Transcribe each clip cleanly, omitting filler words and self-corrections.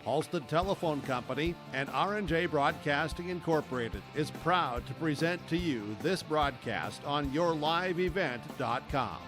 Halstead Telephone Company and R&J Broadcasting Incorporated is proud to present to you this broadcast on yourliveevent.com.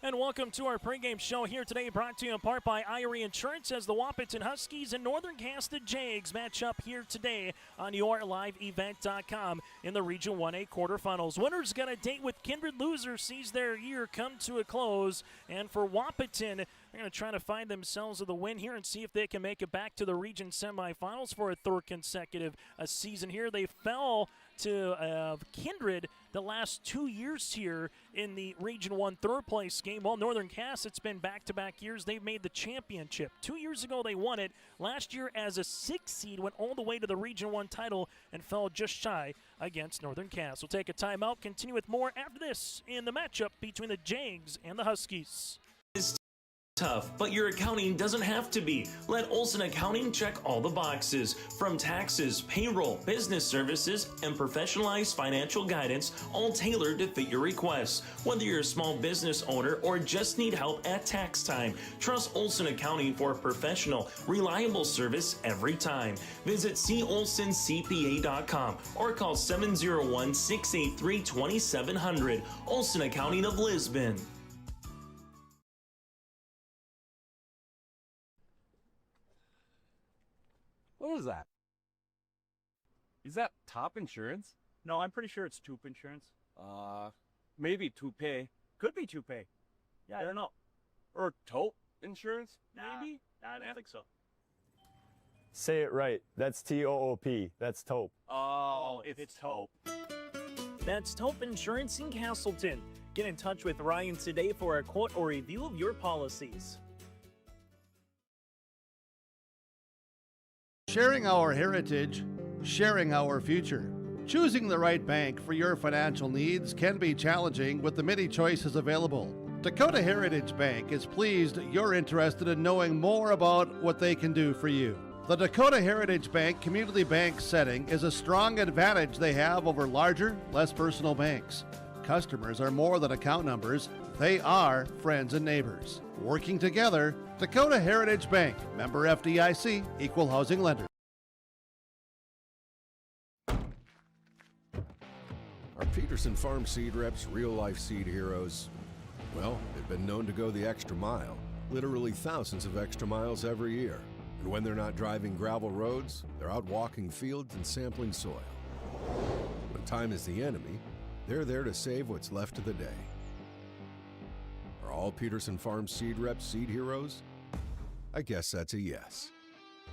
And welcome to our pregame show here today, brought to you in part by Irie Insurance, as the Wahpeton Huskies and Northern Cass the Jags match up here today on yourliveevent.com in the Region 1A quarterfinals. Winners got a date with Kindred. Losers sees their year come to a close. And for Wahpeton, they're going to try to find themselves with a win here and see if they can make it back to the region semifinals for a third consecutive season here. They fell to Kindred the last 2 years here in the Region 1 third place game. Well, Northern Cass, it's been back-to-back years. They've made the championship. 2 years ago, they won it. Last year, as a 6th seed, went all the way to the Region 1 title and fell just shy against Northern Cass. We'll take a timeout, continue with more after this in the matchup between the Jags and the Huskies. Tough, but your accounting doesn't have to be. Let Olson Accounting check all the boxes. From taxes, payroll, business services, and professionalized financial guidance, all tailored to fit your requests. Whether you're a small business owner or just need help at tax time, trust Olson Accounting for professional, reliable service every time. Visit colsoncpa.com or call 701-683-2700. Olson Accounting of Lisbon. What was that? Is that Top Insurance? No, I'm pretty sure it's Toop Insurance. Maybe Toupee. Could be Toupee. Yeah, I don't know. Or Taupe Insurance? Maybe? I don't think so. Say it right. That's T-O-O-P. That's Taupe. Oh, it's Taupe. That's Taupe Insurance in Castleton. Get in touch with Ryan today for a quote or review of your policies. Sharing our heritage, sharing our future. Choosing the right bank for your financial needs can be challenging with the many choices available. Dakota Heritage Bank is pleased you're interested in knowing more about what they can do for you. The Dakota Heritage Bank community bank setting is a strong advantage they have over larger, less personal banks. Customers are more than account numbers, they are friends and neighbors. Working together, Dakota Heritage Bank, member FDIC, equal housing lender. Are Peterson Farm seed reps real-life seed heroes? Well, they've been known to go the extra mile, literally thousands of extra miles every year. And when they're not driving gravel roads, they're out walking fields and sampling soil. When time is the enemy, they're there to save what's left of the day. Are all Peterson Farm seed reps seed heroes? I guess that's a yes.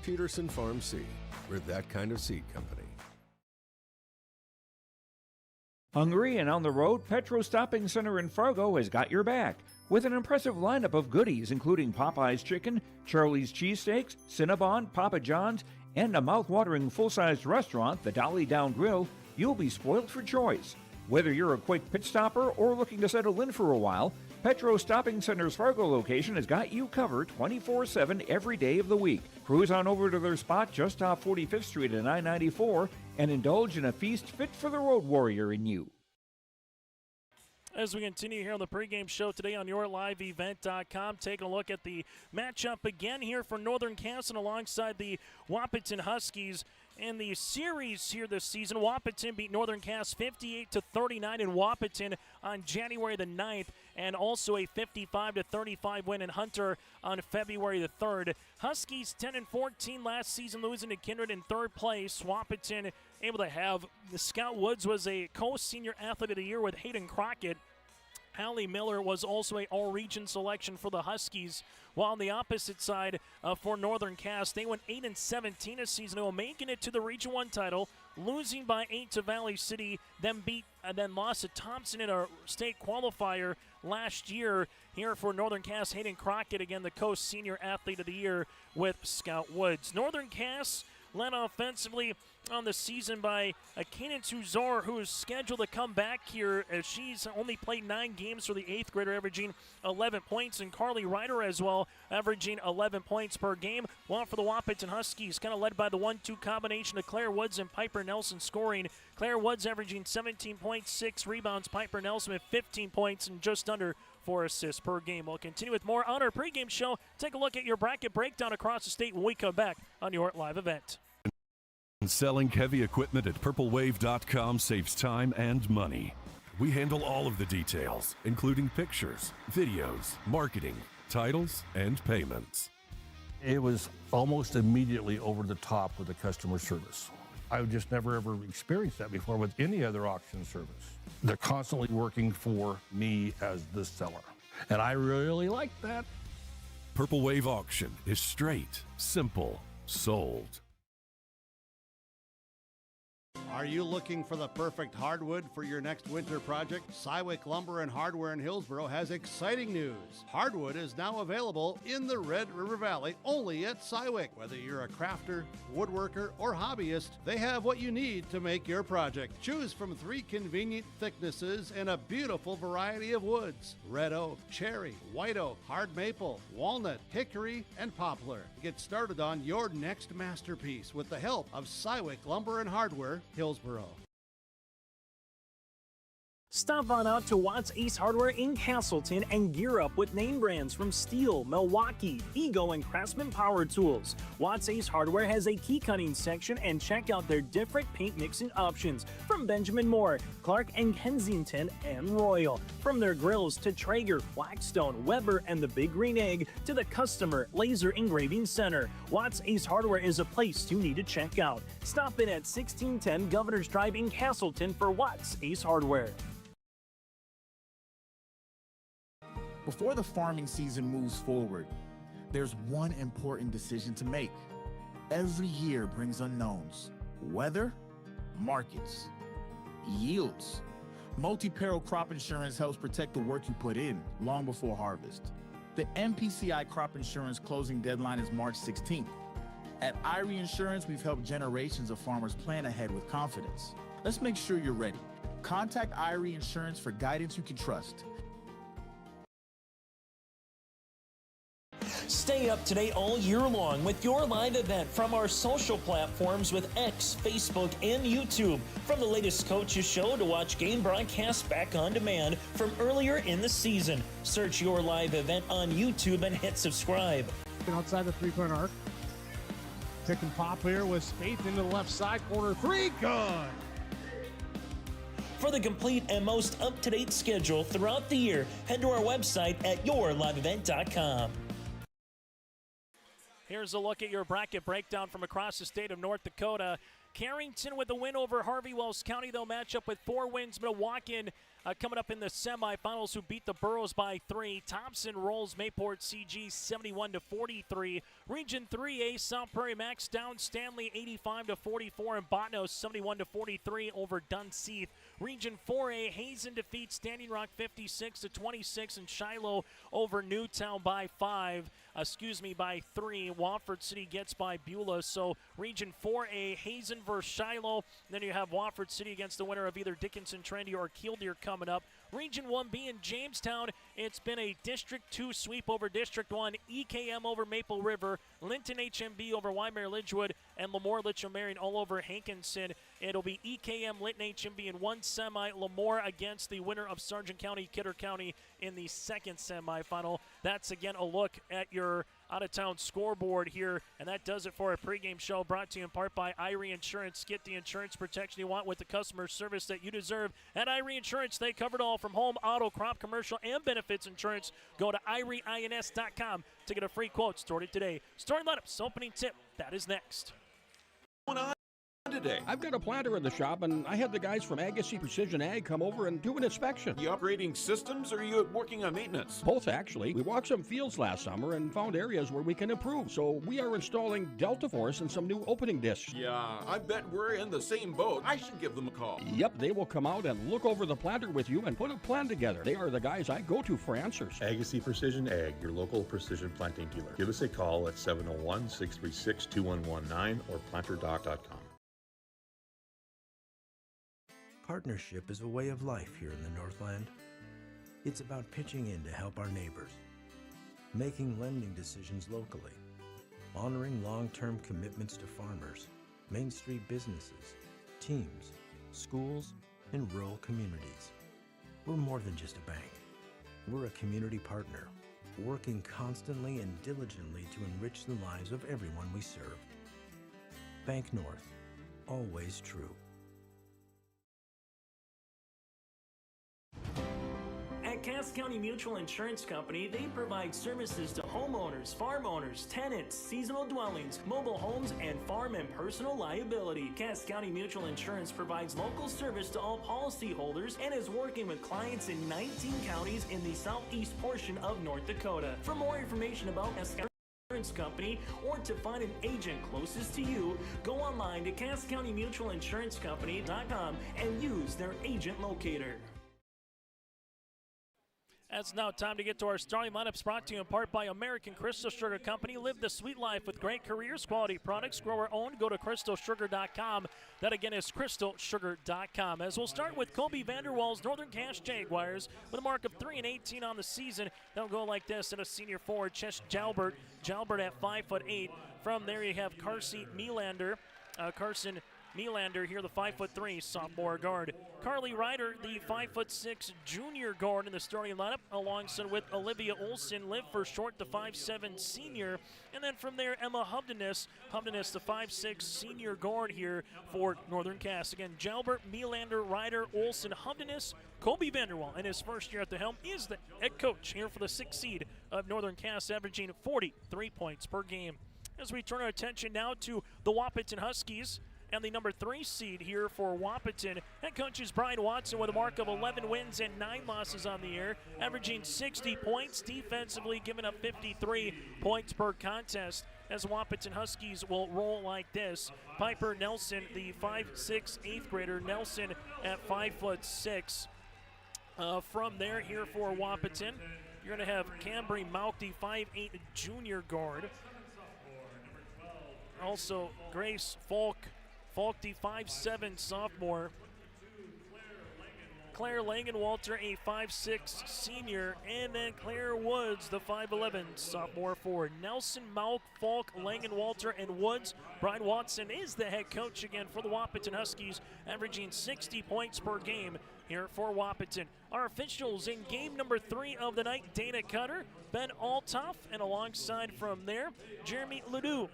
Peterson Farm Seed. We're that kind of seed company. Hungry and on the road, Petro Stopping Center in Fargo has got your back with an impressive lineup of goodies including Popeye's Chicken, Charlie's Cheesesteaks, Cinnabon, Papa John's, and a mouth-watering full-sized restaurant, the Dolly Down Grill. You'll be spoiled for choice. Whether you're a quick pit stopper or looking to settle in for a while, Petro Stopping Center's Fargo location has got you covered 24/7 every day of the week. Cruise on over to their spot just off 45th Street and I-94 and indulge in a feast fit for the road warrior in you. As we continue here on the pregame show today on yourliveevent.com, taking a look at the matchup again here for Northern Cass alongside the Wahpeton Huskies. In the series here this season, Wahpeton beat Northern Cass 58-39 in Wahpeton on January the 9th, and also a 55-35 win in Hunter on February the 3rd. Huskies 10-14 last season, losing to Kindred in third place. Wahpeton able to have Scout Woods was a co-senior athlete of the year with Hayden Crockett. Hallie Miller was also a all-region selection for the Huskies, while on the opposite side for Northern Cass, they went 8-17 this season, making it to the Region 1 title, losing by 8 to Valley City, then lost to Thompson in a state qualifier last year. Here for Northern Cass, Hayden Crockett, again the co-senior athlete of the year with Scout Woods. Northern Cass led offensively on the season by Kanan Tuzor, who is scheduled to come back here as she's only played 9 games for the 8th grader, averaging 11 points, and Carly Ryder as well, averaging 11 points per game. While for the Wahpeton Huskies, kind of led by the 1-2 combination of Claire Woods and Piper Nelson scoring. Claire Woods averaging 17 points, 6 rebounds. Piper Nelson with 15 points and just under 4 assists per game. We'll continue with more on our pregame show. Take a look at your bracket breakdown across the state when we come back on your live event. Selling heavy equipment at purplewave.com saves time and money. We handle all of the details, including pictures, videos, marketing, titles, and payments. It was almost immediately over the top with the customer service. I've just never ever experienced that before with any other auction service. They're constantly working for me as the seller, and I really like that. Purple Wave Auction is straight, simple, sold. Are you looking for the perfect hardwood for your next winter project? Cywick Lumber and Hardware in Hillsboro has exciting news. Hardwood is now available in the Red River Valley only at Cywick. Whether you're a crafter, woodworker, or hobbyist, they have what you need to make your project. Choose from 3 convenient thicknesses and a beautiful variety of woods: red oak, cherry, white oak, hard maple, walnut, hickory, and poplar. Get started on your next masterpiece with the help of Cywick Lumber and Hardware, Hillsboro. Stop on out to Watts Ace Hardware in Castleton and gear up with name brands from Steel, Milwaukee, Ego, and Craftsman Power Tools. Watts Ace Hardware has a key cutting section, and check out their different paint mixing options from Benjamin Moore, Clark and Kensington, and Royal. From their grills to Traeger, Blackstone, Weber, and the Big Green Egg to the Customer Laser Engraving Center, Watts Ace Hardware is a place you need to check out. Stop in at 1610 Governor's Drive in Castleton for Watts Ace Hardware. Before the farming season moves forward, there's one important decision to make. Every year brings unknowns: weather, markets, yields. Multi-peril crop insurance helps protect the work you put in long before harvest. The MPCI crop insurance closing deadline is March 16th. At IRE Insurance, we've helped generations of farmers plan ahead with confidence. Let's make sure you're ready. Contact IRE Insurance for guidance you can trust. Stay up to date all year long with your live event from our social platforms with X, Facebook, and YouTube. From the latest coaches show to watch game broadcasts back on demand from earlier in the season. Search your live event on YouTube and hit subscribe. Outside the three-point arc. Pick and pop here with Spaeth into the left side corner. 3, good. For the complete and most up-to-date schedule throughout the year, head to our website at yourliveevent.com. Here's a look at your bracket breakdown from across the state of North Dakota. Carrington with the win over Harvey Wells County. They'll match up with 4 wins. Milwaukee coming up in the semifinals, who beat the Burros by 3. Thompson rolls Mayport CG 71-43. Region 3A, South Prairie Max down Stanley 85-44, and Botnos 71-43 over Dunseith. Region 4A, Hazen defeats Standing Rock 56-26, and Shiloh over Newtown by 3. Wofford City gets by Beulah. So Region 4A, Hazen versus Shiloh. Then you have Wofford City against the winner of either Dickinson Trendy or Killdeer coming up. Region 1B in Jamestown, it's been a District 2 sweep over District 1, EKM over Maple River, Linton HMB over Wymer Lidgewood, and Lemoore Litchfield Marion all over Hankinson. It'll be EKM Linton HMB in one semi, Lemoore against the winner of Sargent County, Kidder County in the second semifinal. That's again a look at your out-of-town scoreboard here, and that does it for a pregame show brought to you in part by IRE Insurance. Get the insurance protection you want with the customer service that you deserve at IRE Insurance. They cover it all from home, auto, crop, commercial, and benefits insurance. Go to IREINS.com to get a free quote. Start it today. Starting lineups, opening tip, that is next. Today, I've got a planter in the shop, and I had the guys from Agassi Precision Ag come over and do an inspection. You upgrading systems, or are you working on maintenance? Both, actually. We walked some fields last summer and found areas where we can improve. So we are installing Delta Force and some new opening discs. Yeah, I bet we're in the same boat. I should give them a call. Yep, they will come out and look over the planter with you and put a plan together. They are the guys I go to for answers. Agassi Precision Ag, your local precision planting dealer. Give us a call at 701-636-2119 or planterdoc.com. Partnership is a way of life here in the Northland. It's about pitching in to help our neighbors, making lending decisions locally, honoring long-term commitments to farmers, Main Street businesses, teams, schools, and rural communities. We're more than just a bank. We're a community partner, working constantly and diligently to enrich the lives of everyone we serve. Bank North, always true. At Cass County Mutual Insurance Company, they provide services to homeowners, farm owners, tenants, seasonal dwellings, mobile homes, and farm and personal liability. Cass County Mutual Insurance provides local service to all policyholders and is working with clients in 19 counties in the southeast portion of North Dakota. For more information about Cass County Insurance Company or to find an agent closest to you, go online to CassCountyMutualInsuranceCompany.com and use their agent locator. It's now time to get to our starting lineups, brought to you in part by American Crystal Sugar Company. Live the sweet life with great careers, quality products, grower owned. Go to crystalsugar.com. That again is crystalsugar.com. As we'll start with Kobe Vanderwall's Northern Cass Jaguars with a mark of 3-18 on the season. They'll go like this, and a senior forward, Ches Jalbert. Jalbert at 5'8". From there you have Carson Melander here, the 5'3" sophomore guard. Carly Ryder, the 5'6" junior guard in the starting lineup, alongside with Olivia Olson, live for short, the 5'7" senior. And then from there, Emma Hubdenis, the 5'6" senior guard here for Northern Cass. Again, Jalbert, Melander, Ryder, Olson, Hubdenis. Kobe Vanderwall, in his first year at the helm, is the head coach here for the 6th seed of Northern Cass, averaging 43 points per game. As we turn our attention now to the Wahpeton Huskies, and the number 3 seed here for Wahpeton. Head coach is Brian Watson with a mark of 11 wins and 9 losses on the year, averaging 60 points, defensively giving up 53 points per contest. As Wahpeton Huskies will roll like this. Piper Nelson, the 5'6" 8th grader. Nelson at 5'6". From there here for Wahpeton, you're going to have Cambry Mauk, the 5'8" junior guard. Also Grace Falk, the 5'7" sophomore. Claire Langenwalter, a 5'6" senior. And then Claire Woods, the 5'11" sophomore forward. Nelson, Mauk, Falk, Langenwalter, and Woods. Brian Watson is the head coach again for the Wahpeton Huskies, averaging 60 points per game here for Wahpeton. Our officials in game number 3 of the night, Dana Cutter, Ben Altoff, and alongside from there, Jeremy Ledoux.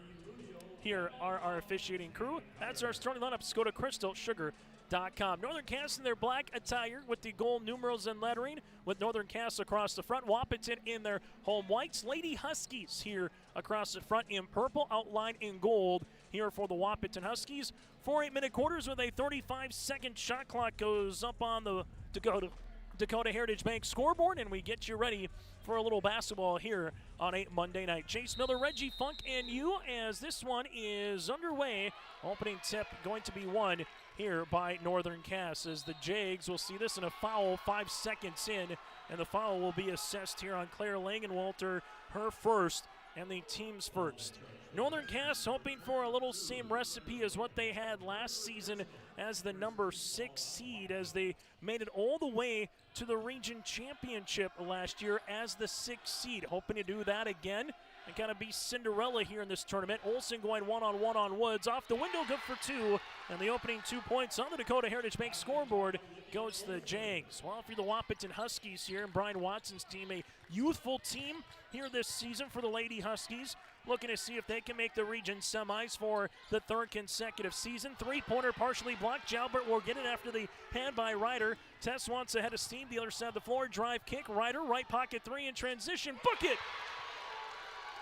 Here are our officiating crew. That's our starting lineups. Go to crystalsugar.com. Northern Cass in their black attire with the gold numerals and lettering, with Northern Cass across the front. Wahpeton in their home whites. Lady Huskies here across the front in purple, outlined in gold here for the Wahpeton Huskies. 4 8-minute quarters with a 35-second shot clock goes up on the Dakota Heritage Bank scoreboard, and we get you ready for a little basketball here on a Monday night. Chase Miller, Reggie Funk, and you, as this one is underway. Opening tip going to be won here by Northern Cass, as the Jags will see this in a foul 5 seconds in, and the foul will be assessed here on Claire Langenwalter, her first and the team's first. Northern Cass hoping for a little same recipe as what they had last season as the number 6 seed, as they made it all the way to the region championship last year as the 6th seed. Hoping to do that again and kind of be Cinderella here in this tournament. Olsen going one-on-one on Woods. Off the window, good for 2. And the opening 2 points on the Dakota Heritage Bank scoreboard goes to the Jags. Well, for the Wahpeton Huskies here, and Brian Watson's team, a youthful team here this season for the Lady Huskies, looking to see if they can make the region semis for the 3rd consecutive season. 3-pointer partially blocked. Jalbert will get it after the hand by Ryder. Tess wants ahead of steam, the other side of the floor. Drive kick, Ryder, right pocket 3 in transition. Book it!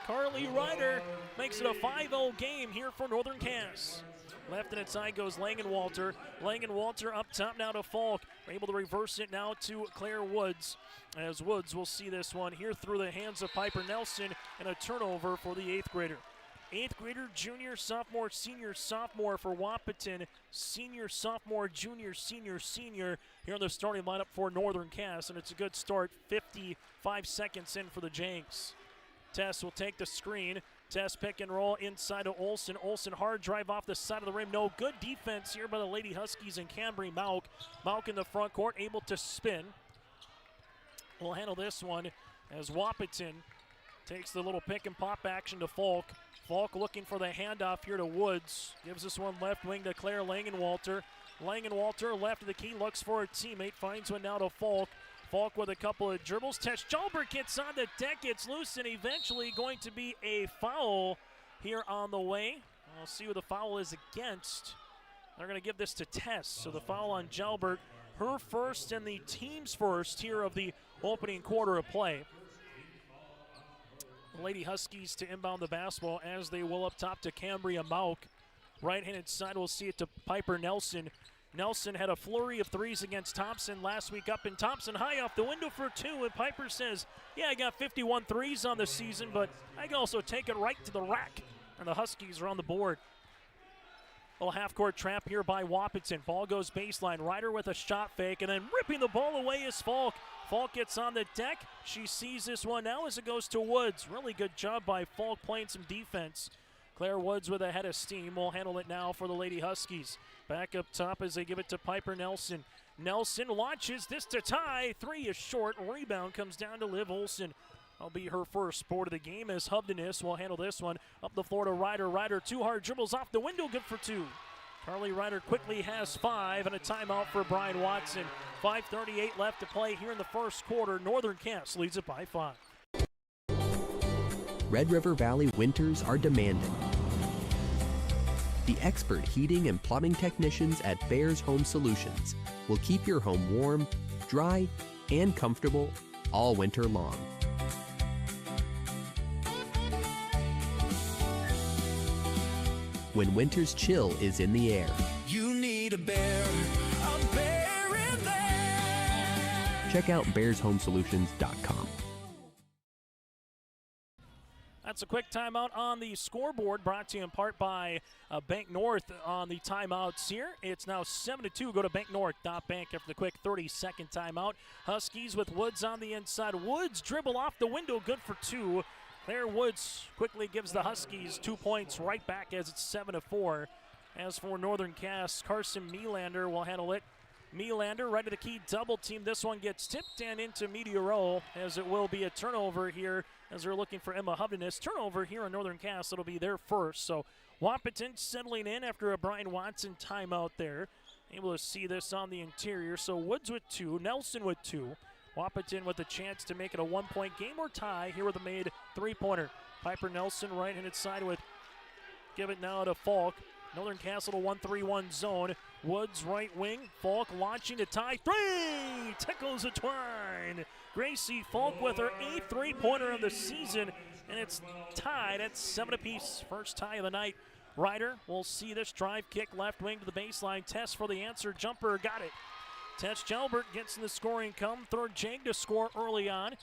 Carly Ryder makes it a 5-0 game here for Northern Cass. Left and inside goes Langenwalter. Langenwalter up top now to Falk. We're able to reverse it now to Claire Woods. As Woods will see this one here through the hands of Piper Nelson, and a turnover for the 8th grader. 8th grader, junior, sophomore, senior, sophomore for Wahpeton. Senior, sophomore, junior, senior, senior here in the starting lineup for Northern Cass, and it's a good start. 55 seconds in for the Jags. Tess will take the screen, Test pick and roll inside to Olsen. Olsen hard drive off the side of the rim. No good defense here by the Lady Huskies and Cambry Mauk. Mauk in the front court, able to spin. We'll handle this one as Wahpeton takes the little pick and pop action to Falk. Falk looking for the handoff here to Woods. Gives this one left wing to Claire Langenwalter. Langenwalter left of the key, looks for a teammate, finds one now to Falk. Falk with a couple of dribbles. Tess Jalbert gets on the deck, gets loose, and eventually going to be a foul here on the way. I'll see who the foul is against. They're going to give this to Tess. So the foul on Jalbert, her first and the team's first here of the opening quarter of play. The Lady Huskies to inbound the basketball as they will up top to Cambria Mauk. Right-handed side, we'll see it to Piper Nelson. Nelson had a flurry of threes against Thompson last week up in Thompson. High off the window for two, and Piper says, yeah, I got 51 threes on the season, but I can also take it right to the rack. And the Huskies are on the board. Little half-court trap here by Wahpeton. Ball goes baseline. Ryder with a shot fake, and then ripping the ball away is Falk. Falk gets on the deck. She sees this one now as it goes to Woods. Really good job by Falk playing some defense. Claire Woods with a head of steam will handle it now for the Lady Huskies. Back up top as they give it to Piper Nelson. Nelson launches this to tie. Three is short. Rebound comes down to Liv Olsen. That'll be her first sport of the game as Hubdenis will handle this one. Up the floor to Ryder. Ryder, two hard dribbles off the window, good for two. Carly Ryder quickly has five, and a timeout for Brian Watson. 5:38 left to play here in the first quarter. Northern Cass leads it by 5. Red River Valley winters are demanding. The expert heating and plumbing technicians at Bears Home Solutions will keep your home warm, dry, and comfortable all winter long. When winter's chill is in the air, you need a bear in there. Check out bearshomesolutions.com. That's a quick timeout on the scoreboard, brought to you in part by Bank North on the timeouts here. It's now 7-2. Go to banknorth.bank after the quick 30-second timeout. Huskies with Woods on the inside. Woods dribble off the window, good for two. Claire Woods quickly gives the Huskies 2 points right back as it's 7-4. As for Northern Cass, Carson Melander will handle it. Melander right to the key, double team. This one gets tipped and into media roll as it will be a turnover here as they're looking for Emma Hubdenis. Turnover here on Northern Cass. It'll be their first. So Wahpeton settling in after a Brian Watson timeout there. Able to see this on the interior. So Woods with two, Nelson with two. Wahpeton with a chance to make it a 1-point game or tie here with a made three-pointer. Piper Nelson right-handed side with, give it now to Falk. Northern Cass little 1-3-1 zone. Woods right wing. Falk launching to tie. Three! Tickles the twine. Gracie Falk with her 8th three-pointer of the season, and it's tied at 7 apiece. First tie of the night. Ryder will see this drive kick left wing to the baseline. Test for the answer. Jumper got it. Tess Jalbert gets in the scoring come. Third Jag to score early on,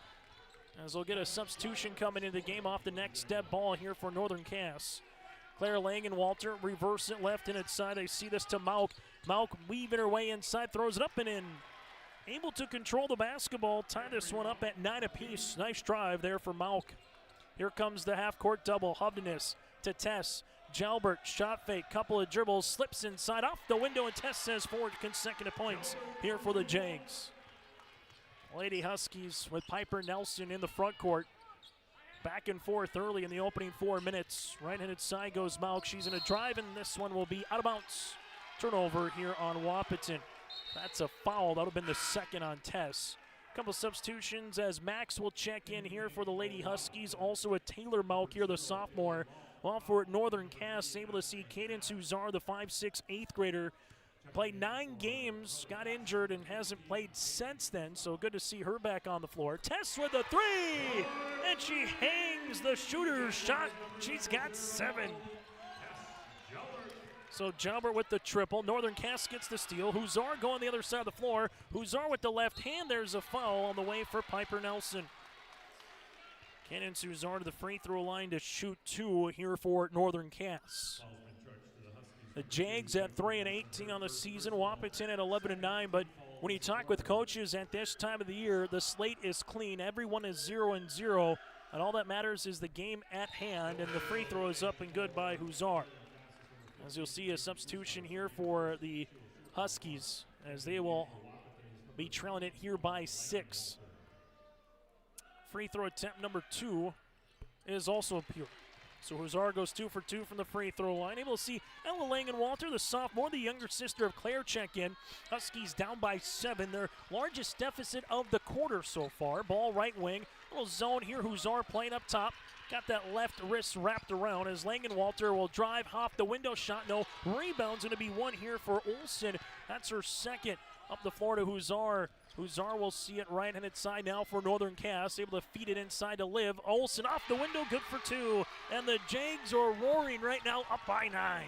as they'll get a substitution coming into the game off the next dead ball here for Northern Cass. Claire Langenwalter reverse it left and inside. They see this to Mauk. Mauk weaving her way inside, throws it up and in. Able to control the basketball, tie this one up at 9 apiece. Nice drive there for Mauk. Here comes the half-court double. Hubdenis to Tess. Jalbert, shot fake, couple of dribbles, slips inside, off the window, and Tess says 4 consecutive points here for the Jags. Lady Huskies with Piper Nelson in the front court. Back and forth early in the opening 4 minutes. Right-handed side goes Mauk. She's in a drive, and this one will be out of bounds. Turnover here on Wahpeton. That's a foul. That would have been the second on Tess. Couple substitutions as Max will check in here for the Lady Huskies. Also a Taylor Mauk here, the sophomore. While for Northern Cass, able to see Cadence Huzar, the 5'6", 8th grader, played 9 games, got injured, and hasn't played since then, so good to see her back on the floor. Tess with a 3, and she hangs the shooter's shot. She's got 7. So Jalbert with the triple. Northern Cass gets the steal. Huzar going the other side of the floor. Huzar with the left hand. There's a foul on the way for Piper Nelson. Cadence Huzar to the free throw line to shoot 2 here for Northern Cass. The Jags at 3-18 on the season. Wahpeton at 11-9. But when you talk with coaches at this time of the year, the slate is clean. Everyone is 0-0. And all that matters is the game at hand, and the free throw is up and good by Huszar. As you'll see, a substitution here for the Huskies, as they will be trailing it here by 6. Free throw attempt number 2 is also pure. So Huszar goes 2 for 2 from the free throw line. Able to see Ella Langenwalter, the sophomore, the younger sister of Claire, check in. Huskies down by 7, their largest deficit of the quarter so far. Ball right wing, little zone here. Huszar playing up top. Got that left wrist wrapped around as Langenwalter will drive off the window shot. No rebound's going to be one here for Olsen. That's her second. Up the floor to Huszar. Huszar will see it right-handed side now for Northern Cass. Able to feed it inside to Liv. Olsen off the window, good for 2. And the Jags are roaring right now, up by 9.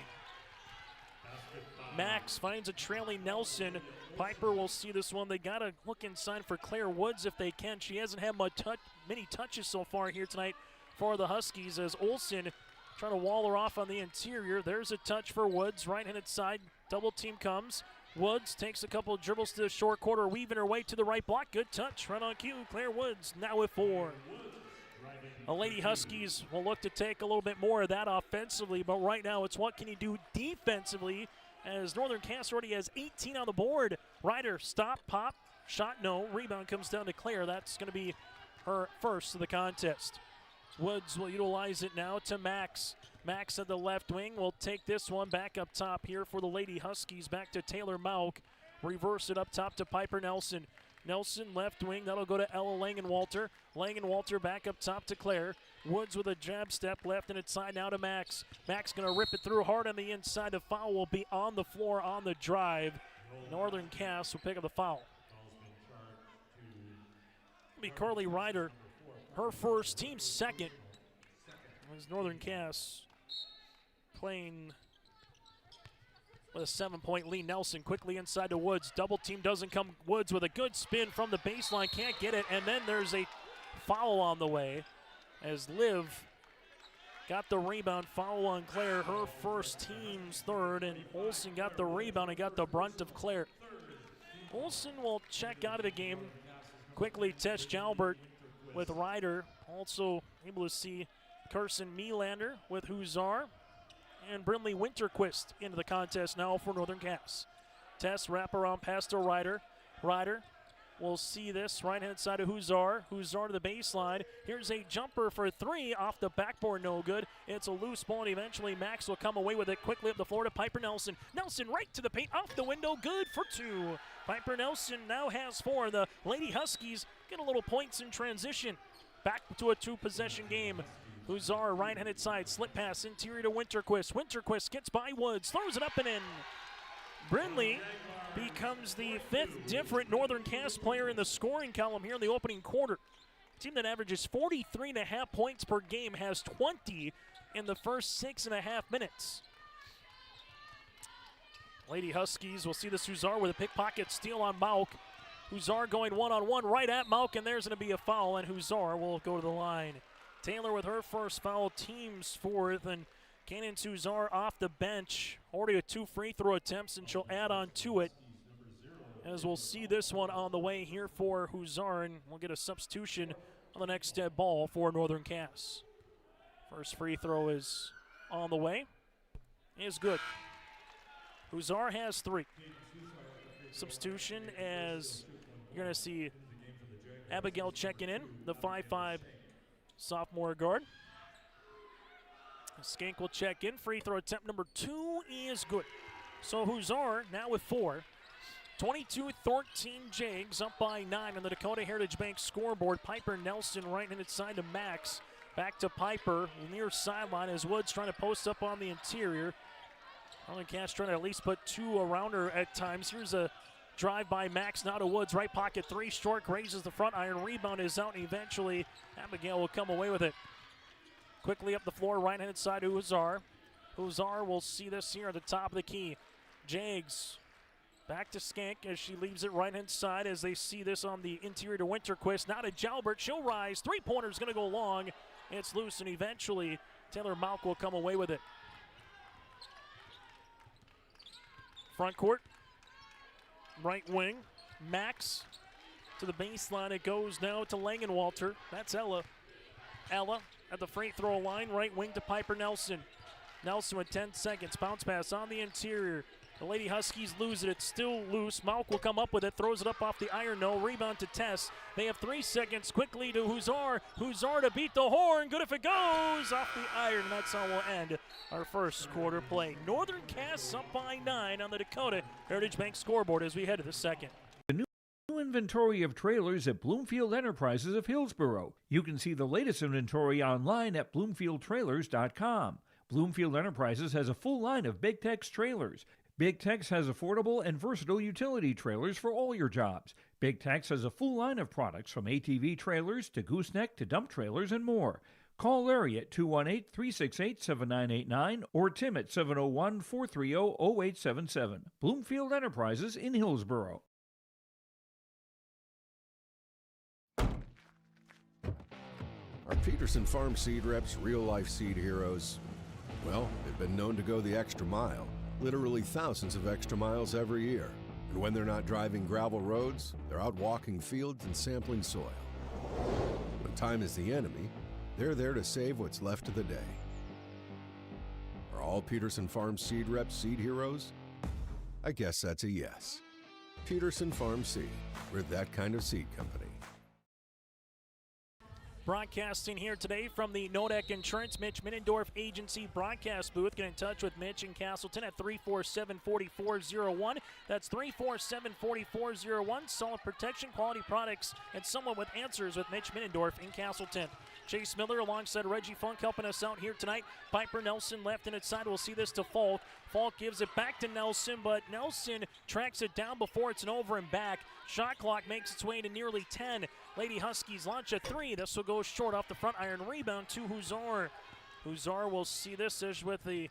Max finds a trailing Nelson. Piper will see this one. They got to look inside for Claire Woods if they can. She hasn't had many touches so far here tonight for the Huskies, as Olsen trying to wall her off on the interior. There's a touch for Woods, right-handed side. Double team comes. Woods takes a couple of dribbles to the short corner, weaving her way to the right block. Good touch, right on cue. Claire Woods now with 4. The Lady Huskies will look to take a little bit more of that offensively, but right now it's what can you do defensively, as Northern Cass already has 18 on the board. Ryder, stop, pop, shot, no. Rebound comes down to Claire. That's going to be her first of the contest. Woods will utilize it now to Max. Max at the left wing will take this one back up top here for the Lady Huskies. Back to Taylor Mauk. Reverse it up top to Piper Nelson. Nelson left wing. That'll go to Ella Langenwalter. Langenwalter back up top to Claire. Woods with a jab step left and inside now to Max. Max going to rip it through hard on the inside. The foul will be on the floor on the drive. Northern Cass will pick up the foul. It'll be Carly Ryder. Her first, team second. As Northern Cass playing with a 7-point lead. Nelson quickly inside to Woods. Double team doesn't come. Woods with a good spin from the baseline. Can't get it. And then there's a foul on the way as Liv got the rebound. Foul on Claire. Her first, team's third. And Olsen got the rebound and got the brunt of Claire. Olsen will check out of the game. Quickly Tess Jalbert with Ryder. Also able to see Carson Melander with Huszar. And Brinley Winterquist into the contest now for Northern Cass. Tess wraparound pass to Ryder. Ryder will see this right-hand side of Huszar. Huszar to the baseline. Here's a jumper for 3 off the backboard, no good. It's a loose ball, and eventually Max will come away with it quickly up the floor to Piper Nelson. Nelson right to the paint, off the window, good for 2. Piper Nelson now has 4. The Lady Huskies get a little points in transition. Back to a 2-possession game. Huszar right-handed side, slip pass interior to Winterquist. Winterquist gets by Woods, throws it up and in. Brinley becomes the 5th different Northern Cass player in the scoring column here in the opening quarter. A team that averages 43.5 points per game has 20 in the first 6.5 minutes. Lady Huskies will see this Huszar with a pickpocket steal on Mauk. Huszar going one-on-one right at Mauk, and there's going to be a foul, and Huszar will go to the line. Taylor with her first foul, team's 4th, and Cannon Huszar off the bench. Already with 2 free throw attempts, and she'll add on to it. As we'll see this one on the way here for Huszar, and we'll get a substitution on the next dead ball for Northern Cass. First free throw is on the way. Is good. Huszar has 3. Substitution as you're going to see Abigail checking in, the 5'5" sophomore guard. Skank will check in. Free throw attempt number 2 is good. So Huszar now with 4. 22-13 Jags up by 9 on the Dakota Heritage Bank scoreboard. Piper Nelson right-handed side to Max. Back to Piper near sideline as Woods trying to post up on the interior. Northern Cass trying to at least put 2 around her at times. Here's a drive by Max, now to Woods, right pocket 3, short, raises the front iron, rebound is out, and eventually Abigail will come away with it. Quickly up the floor, right-handed side to Huszar. Huszar will see this here at the top of the key. Jags back to Skank as she leaves it right-hand side as they see this on the interior to Winterquist. Now to Jalbert, she'll rise, 3-pointer's gonna go long. It's loose, and eventually Taylor Mauk will come away with it. Front court. Right wing, Max to the baseline. It goes now to Langenwalter. That's Ella. Ella at the free throw line, right wing to Piper Nelson. Nelson with 10 seconds, bounce pass on the interior. The Lady Huskies lose it, it's still loose. Malk will come up with it, throws it up off the iron, no, rebound to Tess. They have 3 seconds, quickly to Huzar. Huzar to beat the horn, good if it goes, off the iron. That's how we'll end our first quarter play. Northern Cass up by 9 on the Dakota Heritage Bank scoreboard as we head to the second. New inventory of trailers at Bloomfield Enterprises of Hillsborough. You can see the latest inventory online at bloomfieldtrailers.com. Bloomfield Enterprises has a full line of Big Tex trailers. Big Tex has affordable and versatile utility trailers for all your jobs. Big Tex has a full line of products from ATV trailers to gooseneck to dump trailers and more. Call Larry at 218-368-7989 or Tim at 701-430-0877. Bloomfield Enterprises in Hillsborough. Our Peterson Farm seed reps real-life seed heroes? Well, they've been known to go the extra mile. Literally thousands of extra miles every year. And when they're not driving gravel roads, they're out walking fields and sampling soil. When time is the enemy, they're there to save what's left of the day. Are all Peterson Farm seed reps seed heroes? I guess that's a yes. Peterson Farm Seed. We're that kind of seed company. Broadcasting here today from the Nodek Insurance Mitch Middendorf Agency broadcast booth. Get in touch with Mitch in Castleton at 347-4401. That's 347-4401. Solid protection, quality products, and someone with answers with Mitch Middendorf in Castleton. Chase Miller alongside Reggie Funk helping us out here tonight. Piper Nelson left and inside. We'll see this to Falk. Falk gives it back to Nelson, but Nelson tracks it down before it's an over and back. Shot clock makes its way to nearly 10. Lady Huskies launch a 3. This will go short off the front iron. Rebound to Huzar. Huzar will see this as with the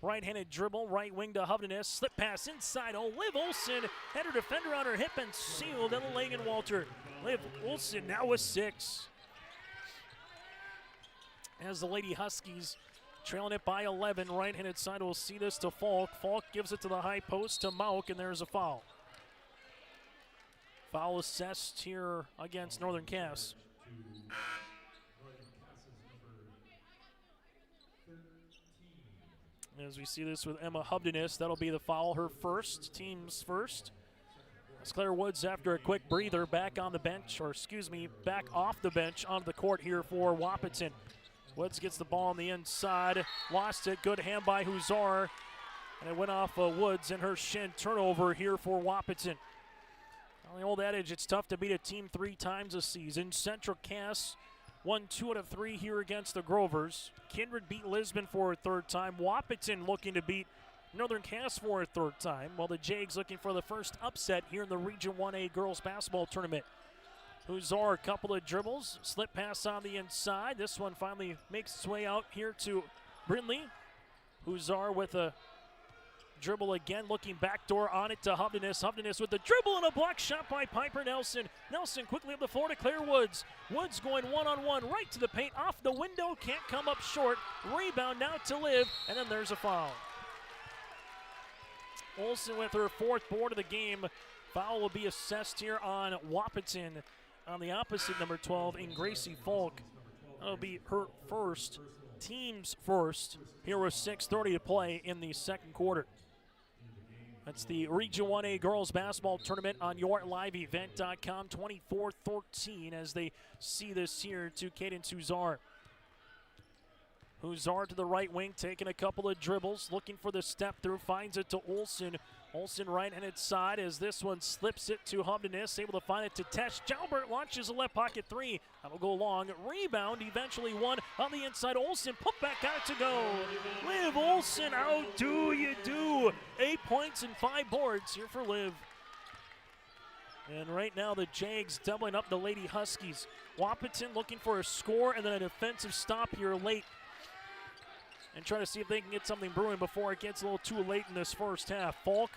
right-handed dribble, right wing to Hovdenes. Slip pass inside. Oh, Liv Olsen had her defender on her hip and sealed. And Langenwalter. Liv Olsen now with 6. As the Lady Huskies trailing it by 11. Right-handed side will see this to Falk. Falk gives it to the high post to Mauk, and there's a foul. Foul assessed here against Northern Cass. As we see this with Emma Hubdenis, that'll be the foul, her first, team's first. As Claire Woods, after a quick breather, back on the bench, or excuse me, back off the bench onto the court here for Wahpeton. Woods gets the ball on the inside, lost it, good hand by Huzar, and it went off Woods and her shin. Turnover here for Wahpeton. Well, the old adage, it's tough to beat a team 3 times a season. Central Cass won 2 out of 3 here against the Grovers. Kindred beat Lisbon for a 3rd time. Wahpeton looking to beat Northern Cass for a 3rd time, while the Jags looking for the first upset here in the Region 1A girls basketball tournament. Huzar, a couple of dribbles, slip pass on the inside. This one finally makes its way out here to Brindley. Huzar with a dribble again, looking backdoor on it to Hovdenis. Hovdenis with the dribble and a block shot by Piper Nelson. Nelson quickly up the floor to Claire Woods. Woods going one-on-one right to the paint, off the window, can't come up short. Rebound now to Liv, and then there's a foul. Olsen with her 4th board of the game. Foul will be assessed here on Wahpeton. On the opposite, number 12, in Gracie Falk. That'll be her first, team's first. Here with 6:30 to play in the second quarter. That's the Region 1A girls basketball tournament on yourliveevent.com, 24-13 as they see this here to Cadence Huzar. Huzar to the right wing, taking a couple of dribbles, looking for the step through, finds it to Olsen. Olsen right-handed side as this one slips it to Hovdenis, able to find it to Tesh. Jalbert launches a left pocket 3. That'll go long. Rebound eventually won on the inside. Olsen put back out to go. Liv Olsen, how do you do? 8 points and 5 boards here for Liv. And right now the Jags doubling up the Lady Huskies. Wahpeton looking for a score and then a defensive stop here late. And try to see if they can get something brewing before it gets a little too late in this first half. Falk,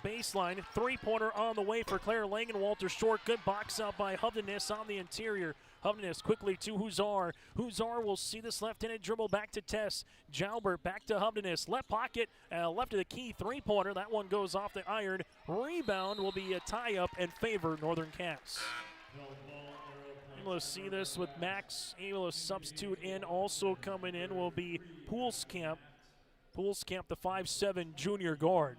baseline, 3-pointer on the way for Claire Langenwalter. Short, good box out by Hovdenis on the interior. Hovdenis quickly to Huzar. Huzar will see this left-handed dribble back to Tess. Jalbert back to Hovdenis. Left pocket, left of the key, 3-pointer. That one goes off the iron. Rebound will be a tie-up and favor Northern Cass. Able to see this with Max able to substitute in. Also coming in will be Poolskamp. Poolskamp, the 5'7" junior guard.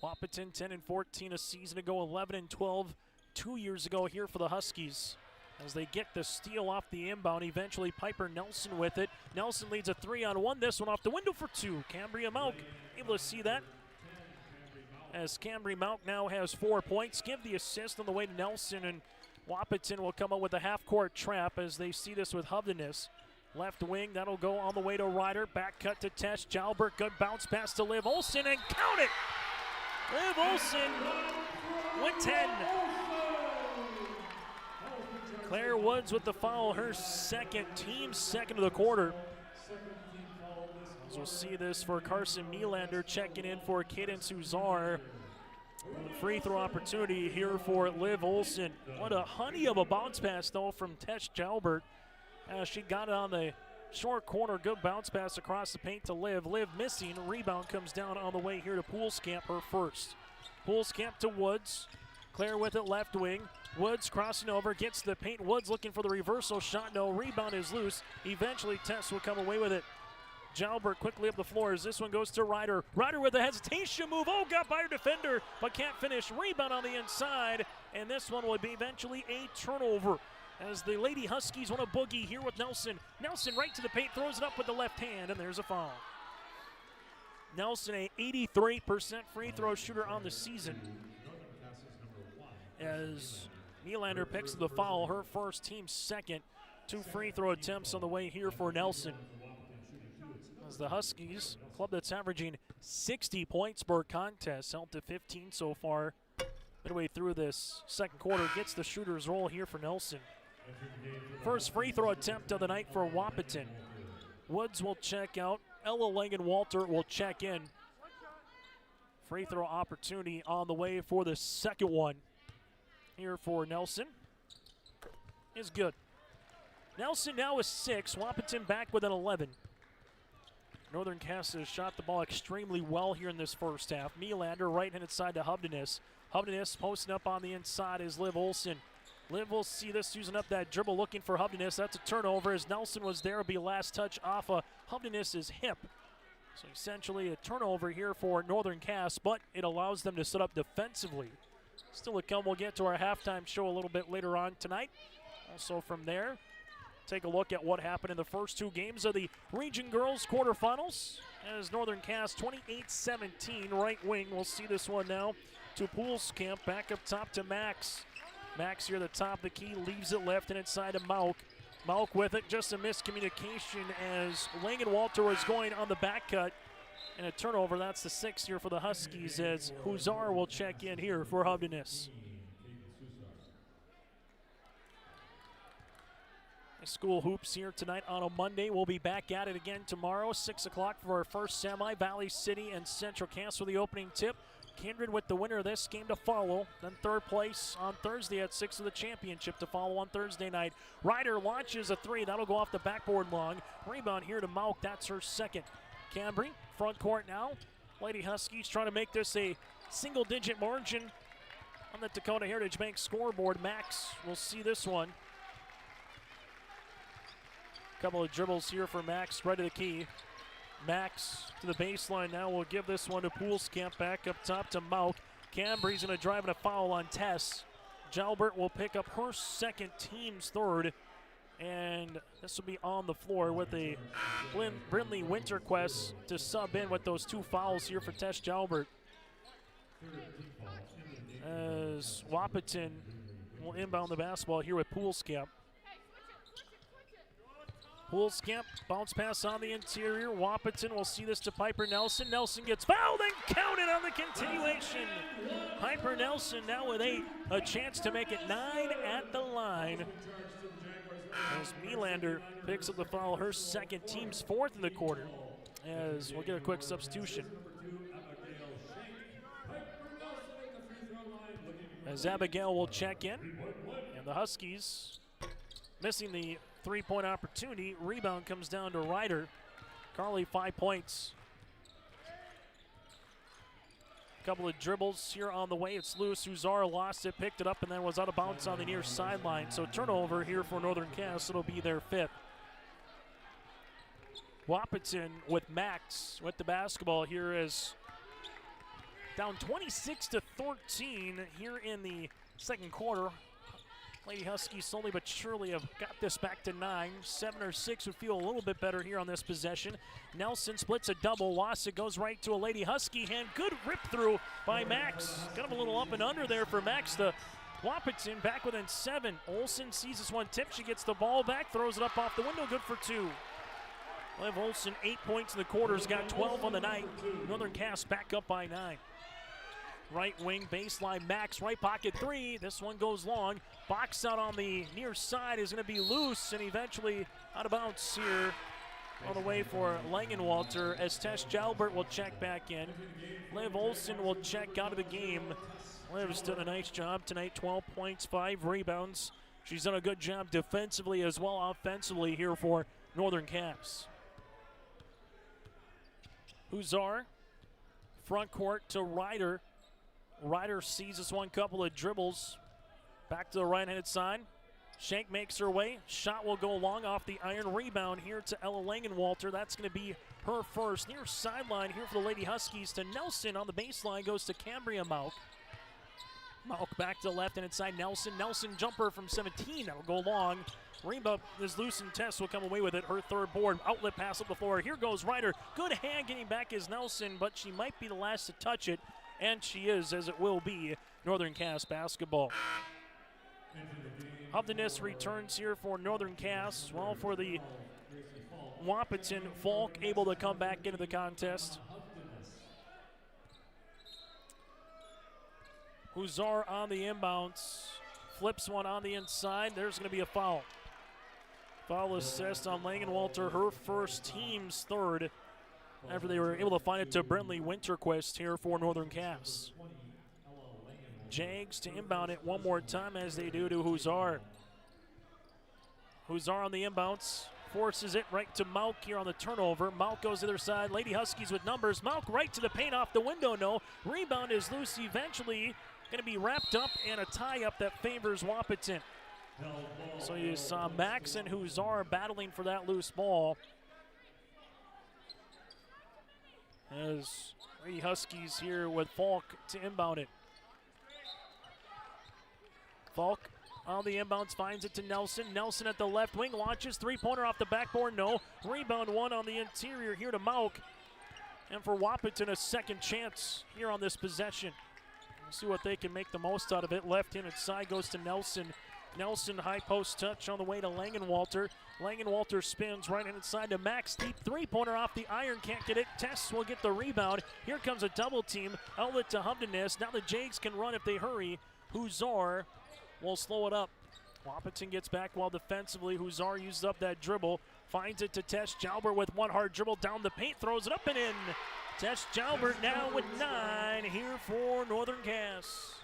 Wahpeton 10-14 a season ago, 11-12 2 years ago here for the Huskies. As they get the steal off the inbound, eventually Piper Nelson with it. Nelson leads a 3-on-1. This one off the window for two. Cambria Mauk able to see that. As Cambria Mauk now has 4 points. Give the assist on the way to Nelson, and Wahpeton will come up with a half-court trap as they see this with Hovdenes. Left wing, that'll go on the way to Ryder. Back cut to Tesh Jalbert. Good bounce pass to Liv Olsen, and count it! Liv Olsen with 10. Claire Woods with the foul, her second, team second of the quarter. As we'll see this for Carson Nylander checking in for Cadence Huzar. Free throw opportunity here for Liv Olsen. What a honey of a bounce pass though from Tesh Jalbert. She got it on the short corner, good bounce pass across the paint to Liv. Liv missing, rebound comes down on the way here to Poolskamp, her first. Poolskamp to Woods. Claire with it left wing. Woods crossing over, gets the paint. Woods looking for the reversal shot. No, rebound is loose. Eventually, Tess will come away with it. Jalbert quickly up the floor as this one goes to Ryder. Ryder with a hesitation move. Oh, got by her defender, but can't finish. Rebound on the inside, and this one will be eventually a turnover. As the Lady Huskies want a boogie here with Nelson. Nelson right to the paint, throws it up with the left hand, and there's a foul. Nelson, a 83% free throw shooter on the season. As Nylander picks the foul, her first, team second. 2 free throw attempts on the way here for Nelson. As the Huskies, club that's averaging 60 points per contest, held to 15 so far. Midway through this second quarter, gets the shooter's roll here for Nelson. First free throw attempt of the night for Wahpeton. Woods will check out. Ella Langen-Walter will check in. Free throw opportunity on the way for the second one. Here for Nelson is good. Nelson now is 6. Wahpeton back with an 11. Northern Cass has shot the ball extremely well here in this first half. Nylander right-handed side to Hovdenes. Hovdenes posting up on the inside is Liv Olsen. Liv will see this using up that dribble looking for Hovdenes. That's a turnover as Nelson was there. It'll be last touch off of Hovdenes' hip. So essentially a turnover here for Northern Cass, but it allows them to set up defensively. Still to come, we'll get to our halftime show a little bit later on tonight. Also from there, take a look at what happened in the first 2 games of the Region Girls quarterfinals. As Northern Cass 28-17, right wing. We'll see this one now to Poolskamp, back up top to Max. Max here at the top of the key, leaves it left and inside to Mauk. Mauk with it, just a miscommunication as Langen-Walter was going on the back cut. And a turnover, that's the 6th here for the Huskies as Huzar will check in here for Hovdenes. School hoops here tonight on a Monday. We'll be back at it again tomorrow, 6 o'clock for our first semi. Valley City and Central Cass for the opening tip. Kindred with the winner of this game to follow. Then third place on Thursday at 6 of the championship to follow on Thursday night. Ryder launches a 3. That'll go off the backboard long. Rebound here to Mauk. That's her second. Cambry, front court now. Lady Huskies trying to make this a single-digit margin on the Dakota Heritage Bank scoreboard. Max will see this one. Couple of dribbles here for Max, right to the key. Max to the baseline now. Will give this one to Poolskamp, back up top to Mauk. Cambry's going to drive and a foul on Tess. Jalbert will pick up her second, team's third. And this will be on the floor with a Brindley Winterquest to sub in with those 2 fouls here for Tess Jalbert. As Wahpeton will inbound the basketball here with Poolskamp. Poolskamp, bounce pass on the interior. Wahpeton will see this to Piper Nelson. Nelson gets fouled and counted on the continuation. Piper Nelson now with 8, a chance to make it 9 at the line. As Nylander picks up the foul, her second, team's 4th in the quarter. As we'll get a quick substitution. As Abigail will check in, and the Huskies missing the 3-point opportunity. Rebound comes down to Ryder. Carly, 5 points. Couple of dribbles here on the way. It's loose. Huzar lost it, picked it up, and then was out of bounds on the near sideline. So turnover here for Northern Cass. It'll be their 5th. Wahpeton with Max with the basketball here is down 26-13 here in the second quarter. Lady Huskies slowly but surely have got this back to 9. 7 or 6 would feel a little bit better here on this possession. Nelson splits a double. Wassa goes right to a Lady Husky hand. Good rip through by Max. Kind of a little up and under there for Max. The Wahpeton back within 7. Olsen sees this one tip. She gets the ball back, throws it up off the window. Good for 2. Liv Olsen, 8 points in the quarters, got 12 on the night. Northern Cass back up by 9. Right wing baseline, Max, right pocket 3. This one goes long. Box out on the near side is going to be loose and eventually out of bounds here on the way for Langenwalter as Tess Jalbert will check back in. Liv Olsen will check out of the game. Liv's done a nice job tonight, 12 points, 5 rebounds. She's done a good job defensively as well offensively here for Northern Cass. Huzar, front court to Ryder. Ryder sees this one, couple of dribbles. Back to the right-handed side. Shank makes her way. Shot will go long off the iron. Rebound here to Ella Langenwalter. That's going to be her first. Near sideline here for the Lady Huskies to Nelson on the baseline. Goes to Cambria Mauk. Mauk back to the left-handed side. Nelson jumper from 17. That'll go long. Rebound is loose and Tess will come away with it. Her 3rd board. Outlet pass up the floor. Here goes Ryder. Good hand getting back is Nelson, but she might be the last to touch it. And she is, as it will be, Northern Cass basketball. Hubdeness returns here for Northern Cass. Well, for the Wahpeton, Falk able to come back into the contest. Huzar on the inbounds. Flips one on the inside. There's going to be a foul. Foul assist on Langenwalter, her first, team's 3rd. After they were able to find it to Brentley Winterquist here for Northern Cass. Jags to inbound it one more time as they do to Huzar. Huzar on the inbounds, forces it right to Mauk here on the turnover. Mauk goes to the other side. Lady Huskies with numbers. Mauk right to the paint off the window. No. Rebound is loose. Eventually going to be wrapped up and a tie-up that favors Wahpeton. So you saw Max and Huzar battling for that loose ball. As Lady Huskies here with Falk to inbound it. Falk on the inbounds finds it to Nelson. Nelson at the left wing launches. 3-pointer off the backboard. No. Rebound one on the interior here to Mauk. And for Wahpeton, a second chance here on this possession. We'll see what they can make the most out of it. Left-handed side goes to Nelson. Nelson high post touch on the way to Langenwalter. Langenwalter spins right-handed side to Max. Deep 3-pointer off the iron. Can't get it. Tess will get the rebound. Here comes a double team. Outlet to Hubdeness. Now the Jags can run if they hurry. Huzar will slow it up. Wahpeton gets back well defensively. Huzar uses up that dribble. Finds it to Tess Jalbert with one hard dribble down the paint. Throws it up and in. Tess Jalbert now with 9 here for Northern Cass.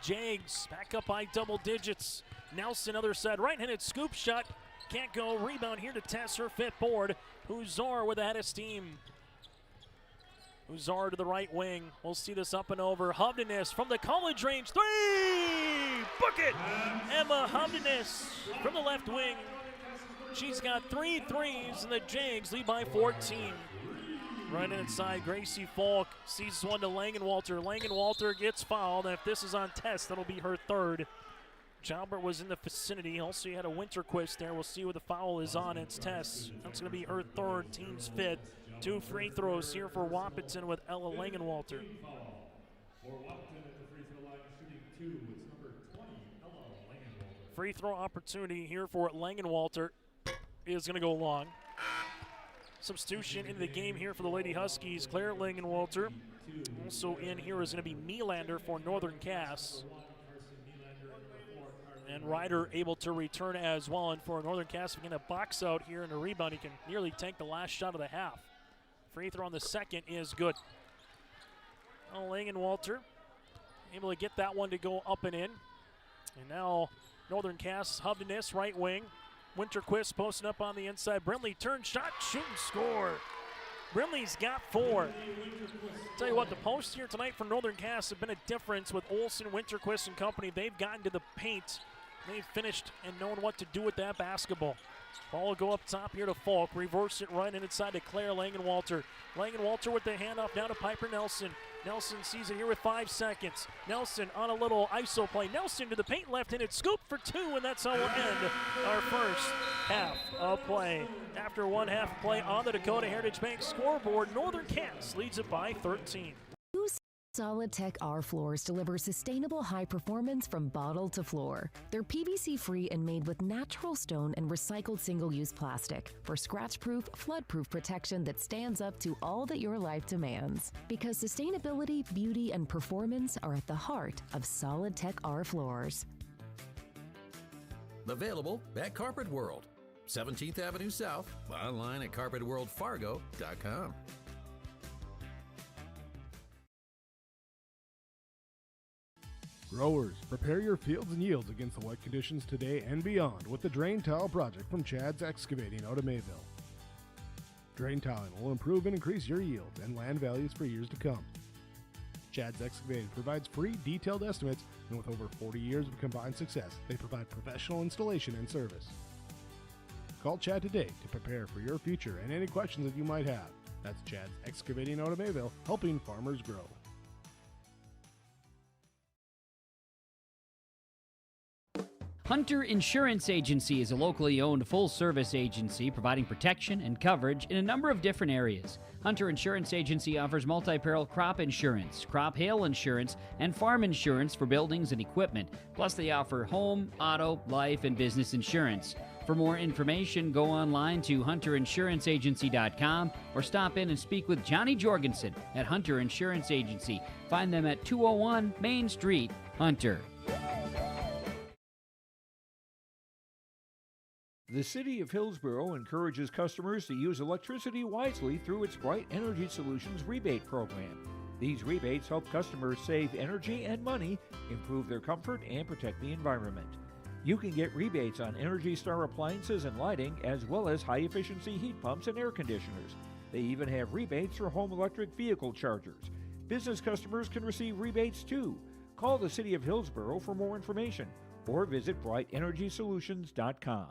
Jags back up by double digits. Nelson other side, right-handed scoop shot. Can't go. Rebound here to Tess, her 5th board. Huzar with a head of steam. Huzar to the right wing. We'll see this up and over. Hubdeness from the college range. 3! Book it! Emma Hubdeness from the left wing. She's got 3 threes, and the Jags lead by 14. Right inside, Gracie Falk sees one to Langenwalter. Langenwalter gets fouled, and if this is on Tess, that'll be her 3rd. Jalbert was in the vicinity. Also, you had a Winterquist there. We'll see what the foul is on. It's Tess. That's going to be her 3rd, team's 5th. 2 free throws here for Wahpeton with Ella Langenwalter. Free throw opportunity here for Langenwalter is going to go long. Substitution into the game here for the Lady Huskies, Claire Langenwalter. Also in here is going to be Nylander for Northern Cass. And Ryder able to return as well. And for Northern Cass, again, a box out here and a rebound. He can nearly tank the last shot of the half. Free throw on the second is good. Well, Langenwalter able to get that one to go up and in. And now Northern Cass, Hubdeness, right wing. Winterquist posting up on the inside. Brentley turn shot, shoot and score. Brindley's got 4. Tell you what, the posts here tonight for Northern Cass have been a difference with Olsen, Winterquist, and company. They've gotten to the paint. They've finished and known what to do with that basketball. Ball will go up top here to Falk. Reverse it right inside to Claire Langenwalter. Langenwalter with the handoff down to Piper Nelson. Nelson sees it here with 5 seconds. Nelson on a little ISO play. Nelson to the paint, left-handed scoop for 2, and that's how we'll end our first half of play. After one half of play on the Dakota Heritage Bank scoreboard, Northern Cass leads it by 13. Solid Tech R floors deliver sustainable high performance from bottle to floor. They're PVC free and made with natural stone and recycled single-use plastic for scratch-proof, flood-proof protection that stands up to all that your life demands. Because sustainability, beauty, and performance are at the heart of Solid Tech R floors. Available at Carpet World, 17th Avenue South, online at carpetworldfargo.com. Growers, prepare your fields and yields against the wet conditions today and beyond with the Drain Tile project from Chad's Excavating out of Mayville. Drain tiling will improve and increase your yields and land values for years to come. Chad's Excavating provides free detailed estimates, and with over 40 years of combined success, they provide professional installation and service. Call Chad today to prepare for your future and any questions that you might have. That's Chad's Excavating out of Mayville, helping farmers grow. Hunter Insurance Agency is a locally owned full-service agency providing protection and coverage in a number of different areas. Hunter Insurance Agency offers multi-peril crop insurance, crop hail insurance, and farm insurance for buildings and equipment. Plus, they offer home, auto, life, and business insurance. For more information, go online to hunterinsuranceagency.com or stop in and speak with Johnny Jorgensen at Hunter Insurance Agency. Find them at 201 Main Street, Hunter. The City of Hillsborough encourages customers to use electricity wisely through its Bright Energy Solutions rebate program. These rebates help customers save energy and money, improve their comfort, and protect the environment. You can get rebates on Energy Star appliances and lighting, as well as high-efficiency heat pumps and air conditioners. They even have rebates for home electric vehicle chargers. Business customers can receive rebates too. Call the City of Hillsborough for more information or visit brightenergysolutions.com.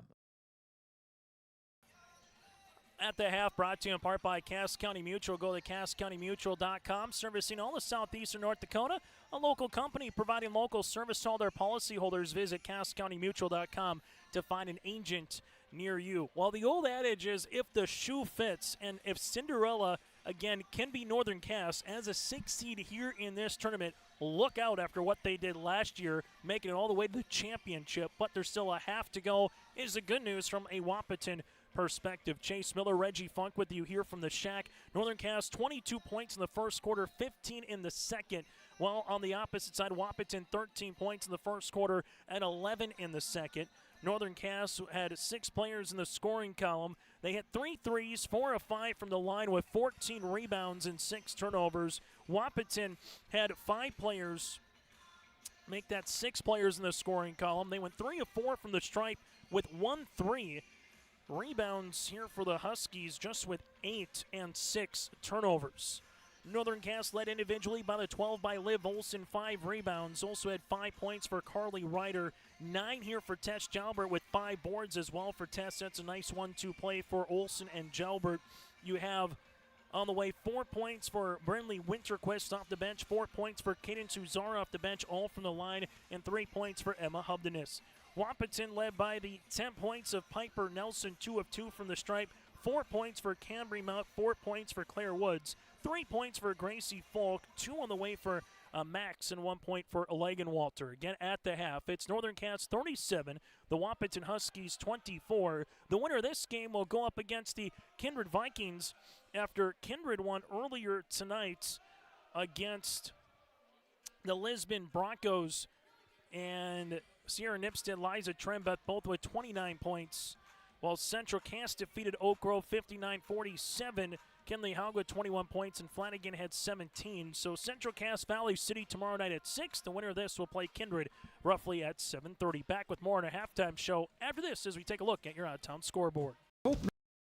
At the half, brought to you in part by Cass County Mutual. Go to CassCountyMutual.com, servicing all of southeastern North Dakota. A local company providing local service to all their policyholders. Visit CassCountyMutual.com to find an agent near you. Well, the old adage is if the shoe fits, and if Cinderella, again, can be Northern Cass as a 6th seed here in this tournament, look out after what they did last year, making it all the way to the championship. But there's still a half to go, is the good news from a Wahpeton perspective. Chase Miller, Reggie Funk with you here from the Shack. Northern Cass 22 points in the first quarter, 15 in the second. While on the opposite side, Wahpeton 13 points in the first quarter and 11 in the second. Northern Cass had 6 players in the scoring column. They hit 3 threes, 4 of 5 from the line with 14 rebounds and 6 turnovers. Wahpeton had 5 players, make that 6 players in the scoring column. They went 3 of 4 from the stripe with 1 3. Rebounds here for the Huskies just with 8 and 6 turnovers. Northern Cass led individually by the 12 by Liv Olsen, 5 rebounds. Also had 5 points for Carly Ryder, 9 here for Tess Jalbert with 5 boards as well for Tess. That's a nice 1-2 play for Olsen and Jalbert. You have on the way 4 points for Brindley Winterquist off the bench, 4 points for Cadence Uzara off the bench, all from the line, and 3 points for Emma Hubdenis. Wahpeton led by the 10 points of Piper Nelson, 2 of 2 from the stripe, 4 points for Cambry Mount, 4 points for Claire Woods, 3 points for Gracie Falk, 2 on the way for Max, and 1 point for Walter. Again, at the half, it's Northern Cass 37, the Wahpeton Huskies 24. The winner of this game will go up against the Kindred Vikings after Kindred won earlier tonight against the Lisbon Broncos, and Sierra Nipstead, Liza Trembeth, both with 29 points, while Central Cass defeated Oak Grove 59-47. Kinley Haug with 21 points, and Flanagan had 17. So Central Cass Valley City tomorrow night at 6. The winner of this will play Kindred roughly at 7:30. Back with more on a halftime show after this as we take a look at your out-of-town scoreboard.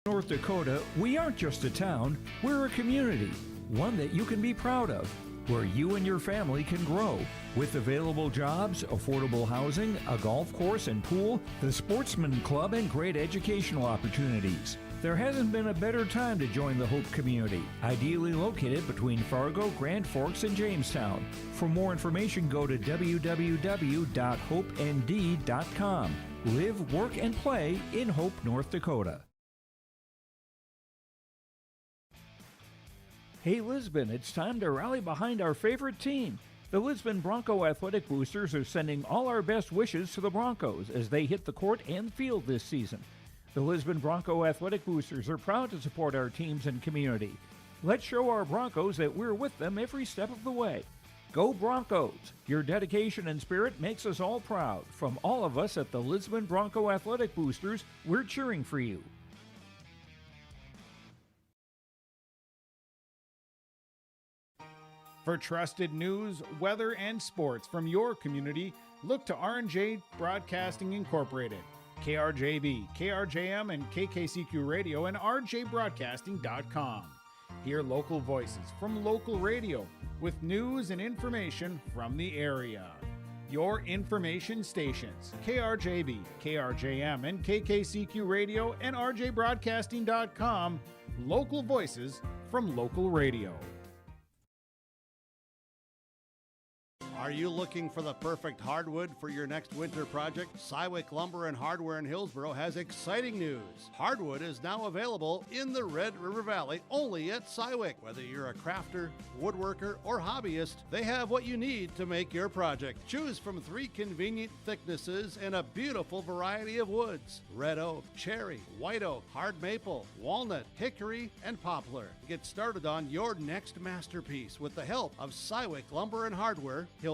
North Dakota, we aren't just a town, we're a community, one that you can be proud of, where you and your family can grow. With available jobs, affordable housing, a golf course and pool, the Sportsman Club, and great educational opportunities. There hasn't been a better time to join the Hope community, ideally located between Fargo, Grand Forks, and Jamestown. For more information, go to www.hopend.com. Live, work, and play in Hope, North Dakota. Hey Lisbon, it's time to rally behind our favorite team. The Lisbon Bronco Athletic Boosters are sending all our best wishes to the Broncos as they hit the court and field this season. The Lisbon Bronco Athletic Boosters are proud to support our teams and community. Let's show our Broncos that we're with them every step of the way. Go Broncos! Your dedication and spirit makes us all proud. From all of us at the Lisbon Bronco Athletic Boosters, we're cheering for you. For trusted news, weather, and sports from your community, look to R&J Broadcasting Incorporated, KRJB, KRJM, and KKCQ Radio, and rjbroadcasting.com. Hear local voices from local radio with news and information from the area. Your information stations, KRJB, KRJM, and KKCQ Radio, and rjbroadcasting.com. Local voices from local radio. Are you looking for the perfect hardwood for your next winter project? Cywick Lumber and Hardware in Hillsboro has exciting news. Hardwood is now available in the Red River Valley only at Cywick. Whether you're a crafter, woodworker, or hobbyist, they have what you need to make your project. Choose from 3 convenient thicknesses and a beautiful variety of woods: red oak, cherry, white oak, hard maple, walnut, hickory, and poplar. Get started on your next masterpiece with the help of Cywick Lumber and Hardware, Hillsboro.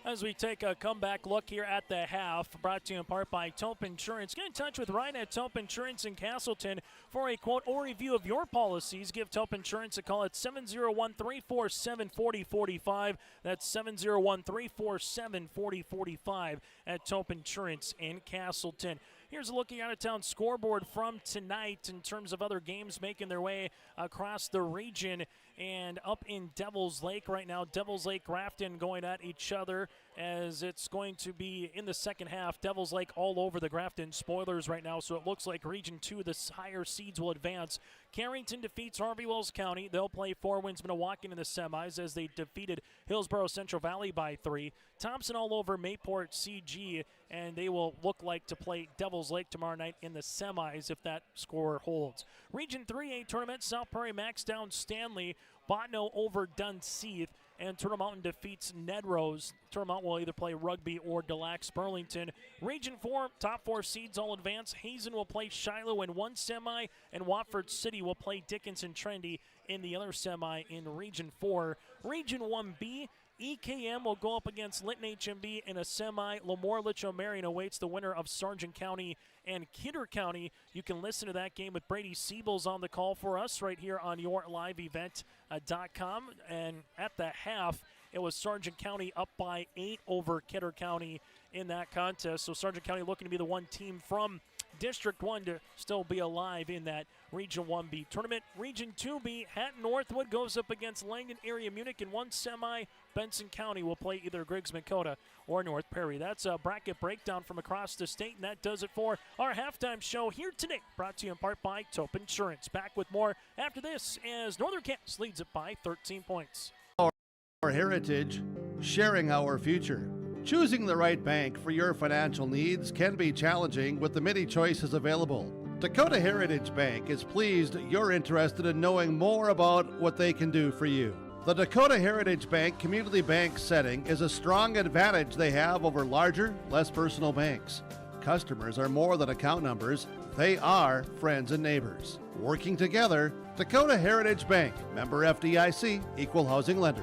As we take a comeback look here at the half, brought to you in part by Tope Insurance. Get in touch with Ryan at Tope Insurance in Castleton for a quote or review of your policies. Give Tope Insurance a call at 701-347-4045. That's 701-347-4045 at Tope Insurance in Castleton. Here's a look at out-of-town scoreboard from tonight in terms of other games making their way across the region. And up in Devil's Lake right now, Devil's Lake Grafton going at each other as it's going to be in the second half. Devil's Lake all over the Grafton Spoilers right now, so it looks like Region 2, the higher seeds will advance. Carrington defeats Harvey Wells County. They'll play Four Winds Minnewacan in the semis as they defeated Hillsboro Central Valley by 3. Thompson all over Mayport CG, and they will look like to play Devil's Lake tomorrow night in the semis if that score holds. Region 3A tournament, South Prairie Max down Stanley, Botno over Dunseith, and Turtle Mountain defeats Ned Rose. Turtle Mountain will either play Rugby or Des Lacs Burlington. Region 4, top 4 seeds all advance. Hazen will play Shiloh in one semi, and Watford City will play Dickinson Trendy in the other semi in Region 4. Region 1B, EKM will go up against Lytton HMB in a semi. Lemoore Litchfield Marion awaits the winner of Sargent County and Kidder County. You can listen to that game with Brady Siebels on the call for us right here on YourLiveEvent.com. And at the half, it was Sargent County up by 8 over Kidder County in that contest. So Sargent County looking to be the one team from District 1 to still be alive in that Region 1B tournament. Region 2B, Hatton Northwood goes up against Langdon Area Munich in one semi. Benson County will play either Griggs Makota or North Prairie. That's a bracket breakdown from across the state, and that does it for our halftime show here today, brought to you in part by Tope Insurance. Back with more after this as Northern Cass leads it by 13 points. Our heritage, sharing our future. Choosing the right bank for your financial needs can be challenging with the many choices available. Dakota Heritage Bank is pleased you're interested in knowing more about what they can do for you. The Dakota Heritage Bank community bank setting is a strong advantage they have over larger, less personal banks. Customers are more than account numbers, they are friends and neighbors. Working together, Dakota Heritage Bank, member FDIC, equal housing lender.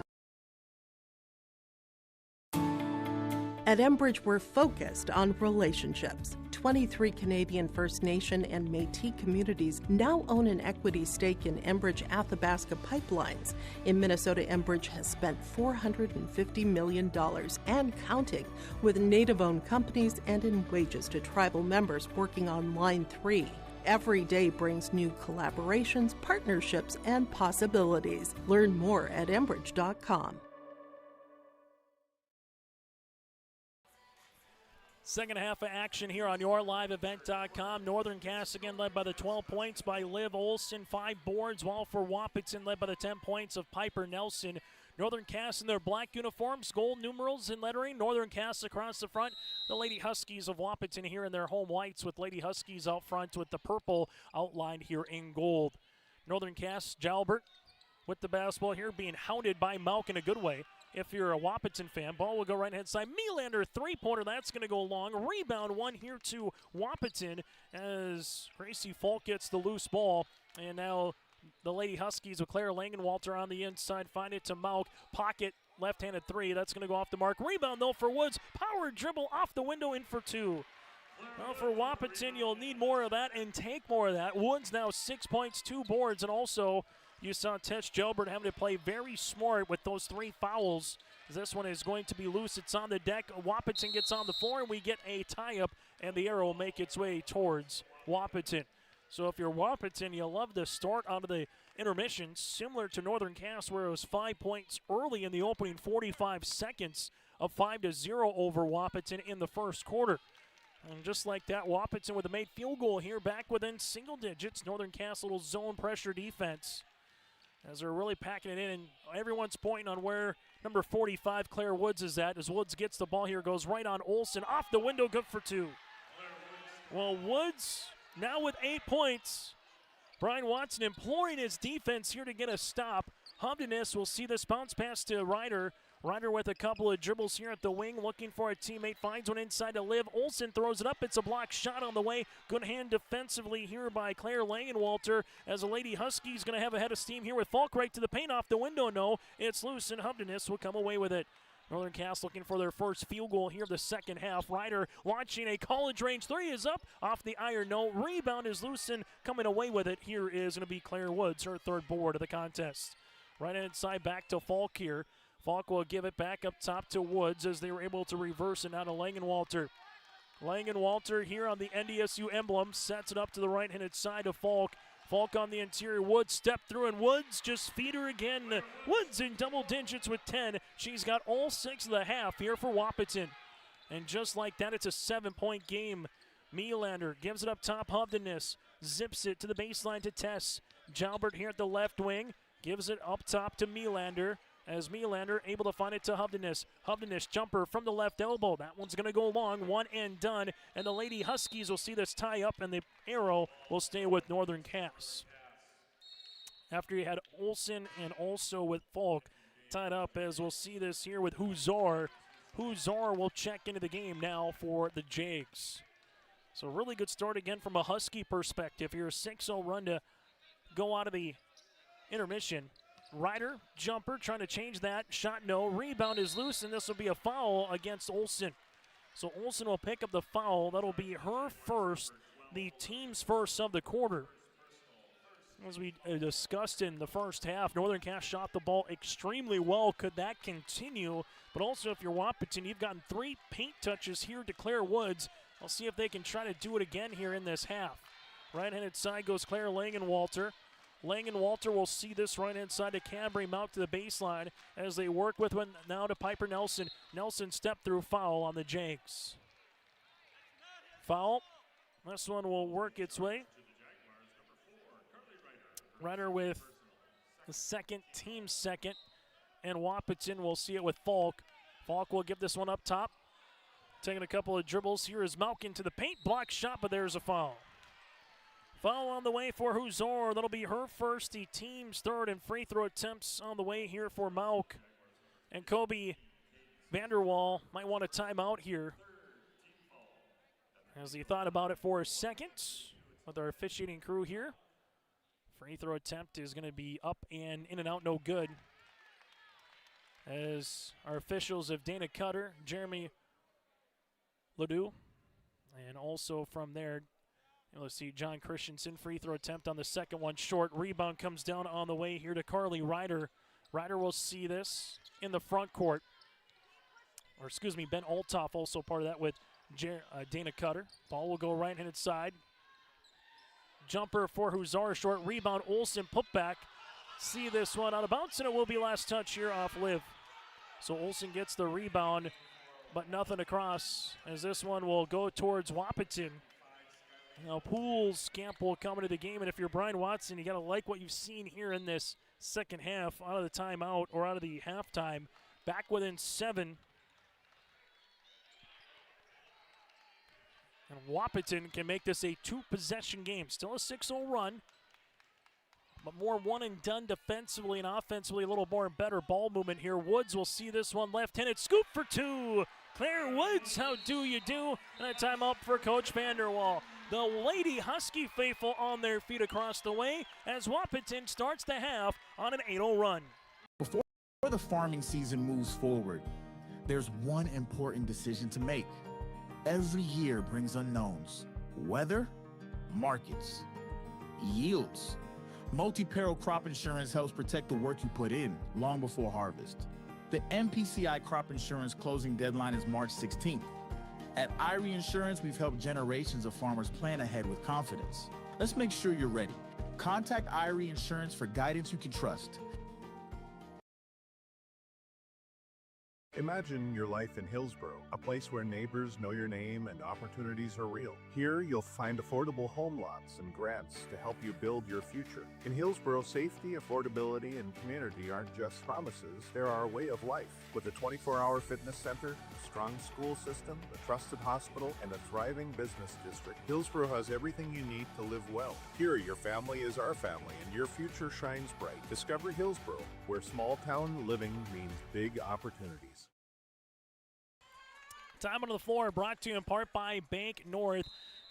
At Enbridge, we're focused on relationships. 23 Canadian First Nation and Métis communities now own an equity stake in Enbridge Athabasca Pipelines. In Minnesota, Enbridge has spent $450 million and counting with Native-owned companies and in wages to tribal members working on Line 3. Every day brings new collaborations, partnerships, and possibilities. Learn more at Enbridge.com. Second half of action here on yourliveevent.com. Northern Cass again led by the 12 points by Liv Olson. 5 boards, while for Wahpeton led by the 10 points of Piper Nelson. Northern Cass in their black uniforms, gold numerals and lettering. Northern Cass across the front. The Lady Huskies of Wahpeton here in their home whites, with Lady Huskies out front with the purple outlined here in gold. Northern Cass, Jalbert with the basketball here, being hounded by Malk in a good way. If you're a Wahpeton fan, ball will go right-hand side. Melander, three-pointer, that's going to go long. Rebound one here to Wahpeton as Gracie Falk gets the loose ball. And now the Lady Huskies with Claire Langenwalter on the inside find it to Malk. Pocket, left-handed three. That's going to go off the mark. Rebound, though, for Woods. Power dribble off the window, in for two. Well, for Wahpeton, you'll need more of that and take more of that. Woods now 6 points, 2 boards, and also you saw Tesh Jalbert having to play very smart with those 3 fouls. This one is going to be loose. It's on the deck. Wahpeton gets on the floor, and we get a tie-up, and the arrow will make its way towards Wahpeton. So if you're Wahpeton, you'll love the start out of the intermission, similar to Northern Cass, where it was 5 points early in the opening 45 seconds, of 5-0 over Wahpeton in the first quarter. And just like that, Wahpeton with a made field goal here, back within single digits. Northern Cass, little zone pressure defense, as they're really packing it in, and everyone's pointing on where number 45, Claire Woods, is at. As Woods gets the ball here, goes right on Olson, off the window, good for 2. Well, Woods now with 8 points. Brian Watson imploring his defense here to get a stop. Hobdenis will see this bounce pass to Ryder. Ryder with a couple of dribbles here at the wing, looking for a teammate, finds one inside to Liv. Olson throws it up. It's a block shot on the way. Good hand defensively here by Claire Langenwalter, as the Lady Huskies going to have a head of steam here with Falk right to the paint, off the window. No, it's loose, and Hubdenis will come away with it. Northern Cass looking for their first field goal here of the second half. Ryder launching a college range three, is up off the iron. No, rebound is loose, and coming away with it here is going to be Claire Woods, her 3rd board of the contest. Right hand side back to Falk here. Falk will give it back up top to Woods as they were able to reverse it now to Langenwalter. Langenwalter here on the NDSU emblem sets it up to the right-handed side of Falk. Falk on the interior. Woods step through, and Woods just feed her again. Woods in double digits with 10. She's got all 6 of the half here for Wahpeton. And just like that, it's a 7-point game. Melander gives it up top. Hubdenis zips it to the baseline to Tess. Jalbert here at the left wing gives it up top to Melander, as Melander able to find it to Hubdenis. Hubdenis jumper from the left elbow. That one's going to go long, one and done. And the Lady Huskies will see this tie up, and the arrow will stay with Northern Cass. After you had Olson and also with Falk tied up, as we'll see this here with Huzar. Huzar will check into the game now for the Jags. So really good start again from a Husky perspective here. 6-0 run to go out of the intermission. Ryder, jumper, trying to change that. Shot no. Rebound is loose, and this will be a foul against Olson. So Olson will pick up the foul. That'll be her first, the team's first of the quarter. As we discussed in the first half, Northern Cass shot the ball extremely well. Could that continue? But also, if you're Wahpeton, you've gotten 3 paint touches here to Claire Woods. I'll see if they can try to do it again here in this half. Right-handed side goes Claire Langenwalter. Langenwalter will see this right-hand side to Cambry Malk to the baseline as they work with one now to Piper Nelson. Nelson step through foul on the Jags. Foul. This one will work its way. Ryder with the second, team second, and Wahpeton will see it with Falk. Falk will give this one up top. Taking a couple of dribbles. Here is Malk into the paint. Block shot, but there's a foul. Foul on the way for Huzor. That'll be her first, the team's third, and free throw attempts on the way here for Malk. And Kobe Vanderwall might want a timeout here, as he thought about it for a second with our officiating crew here. Free throw attempt is going to be up and in and out, no good. As our officials of Dana Cutter, Jeremy Ledoux. And also from there, let's see, John Christensen, free throw attempt on the second one, short. Rebound comes down on the way here to Carly Ryder. Ryder will see this in the front court. Or excuse me, Ben Olthoff also part of that with Dana Cutter. Ball will go right-handed side. Jumper for Huzar, short rebound. Olsen put back. See this one out of bounds, and it will be last touch here off Liv. So Olsen gets the rebound, but nothing across, as this one will go towards Wahpeton. Now Pools Camp will come into the game, and if you're Brian Watson, you got to like what you've seen here in this second half out of the timeout or out of the halftime. Back within 7. And Wahpeton can make this a 2-possession game. Still a 6-0 run, but more one and done defensively and offensively, a little more better ball movement here. Woods will see this one left-handed scoop for 2. Claire Woods, how do you do? And a timeout for Coach Vanderwall. The Lady Husky faithful on their feet across the way as Wahpeton starts the half on an 8-0 run. Before the farming season moves forward, there's one important decision to make. Every year brings unknowns. Weather, markets, yields. Multi-peril crop insurance helps protect the work you put in long before harvest. The MPCI crop insurance closing deadline is March 16th. At IRE Insurance, we've helped generations of farmers plan ahead with confidence. Let's make sure you're ready. Contact IRE Insurance for guidance you can trust. Imagine your life in Hillsborough, a place where neighbors know your name and opportunities are real. Here, you'll find affordable home lots and grants to help you build your future. In Hillsborough, safety, affordability, and community aren't just promises, they're our way of life. With a 24-hour fitness center, a strong school system, a trusted hospital, and a thriving business district, Hillsborough has everything you need to live well. Here, your family is our family, and your future shines bright. Discover Hillsborough, where small-town living means big opportunities. Time on the floor brought to you in part by Bank North.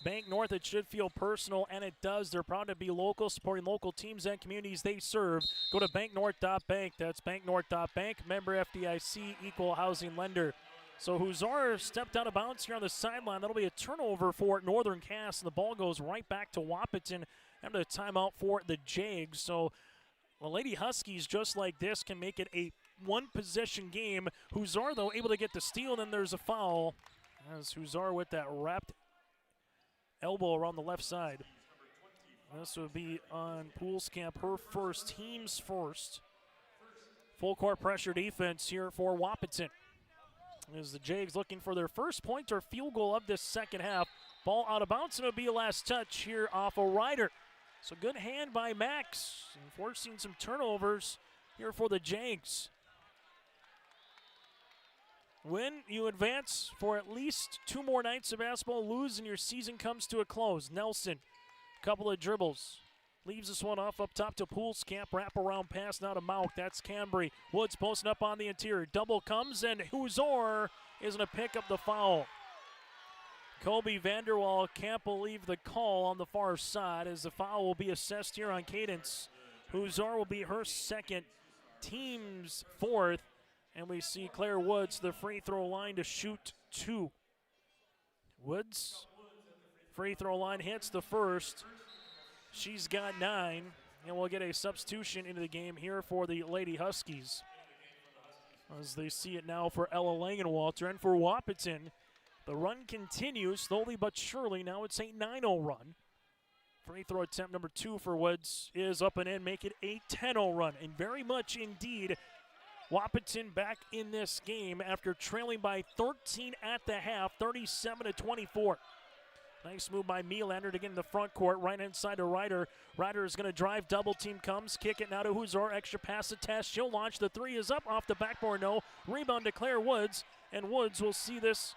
Bank North, it should feel personal, and it does. They're proud to be local, supporting local teams and communities they serve. Go to banknorth.bank. That's banknorth.bank. Member FDIC, equal housing lender. So Huzar stepped out of bounds here on the sideline. That'll be a turnover for Northern Cass, and the ball goes right back to Wahpeton after the timeout for the Jags. So the Lady Huskies, just like this, can make it a one-possession game. Huzar, though, able to get the steal, and then there's a foul. As Huzar with that wrapped elbow around the left side. This would be on Pools Camp, her first, team's first. Full court pressure defense here for Wahpeton. As the Jags looking for their first point or field goal of this second half. Ball out of bounds, and it'll be a last touch here off a Ryder. So good hand by Max, and forcing some turnovers here for the Jags. Win, you advance for at least 2 more nights of basketball. Lose, and your season comes to a close. Nelson, couple of dribbles. Leaves this one off up top to Pools Camp. Wraparound pass now to Mauk. That's Cambry. Woods posting up on the interior. Double comes, and Huzar is going to pick up the foul. Kobe Vanderwall can't believe the call on the far side, as the foul will be assessed here on Cadence. Huzar will be her second, team's fourth. And we see Claire Woods, the free throw line, to shoot 2. Woods, free throw line, hits the first. She's got 9, and we'll get a substitution into the game here for the Lady Huskies. As they see it now for Ella Langenwalter, and for Wahpeton, the run continues slowly but surely. Now it's a 9-0 run. Free throw attempt number 2 for Woods is up and in, make it a 10-0 run, and very much indeed Wahpeton back in this game after trailing by 13 at the half, 37-24. Nice move by Melander to get in the front court, right inside to Ryder. Ryder is going to drive, double team comes, kick it now to Huzar, extra pass attached. She'll launch, the 3 is up, off the backboard, no. Rebound to Claire Woods, and Woods will see this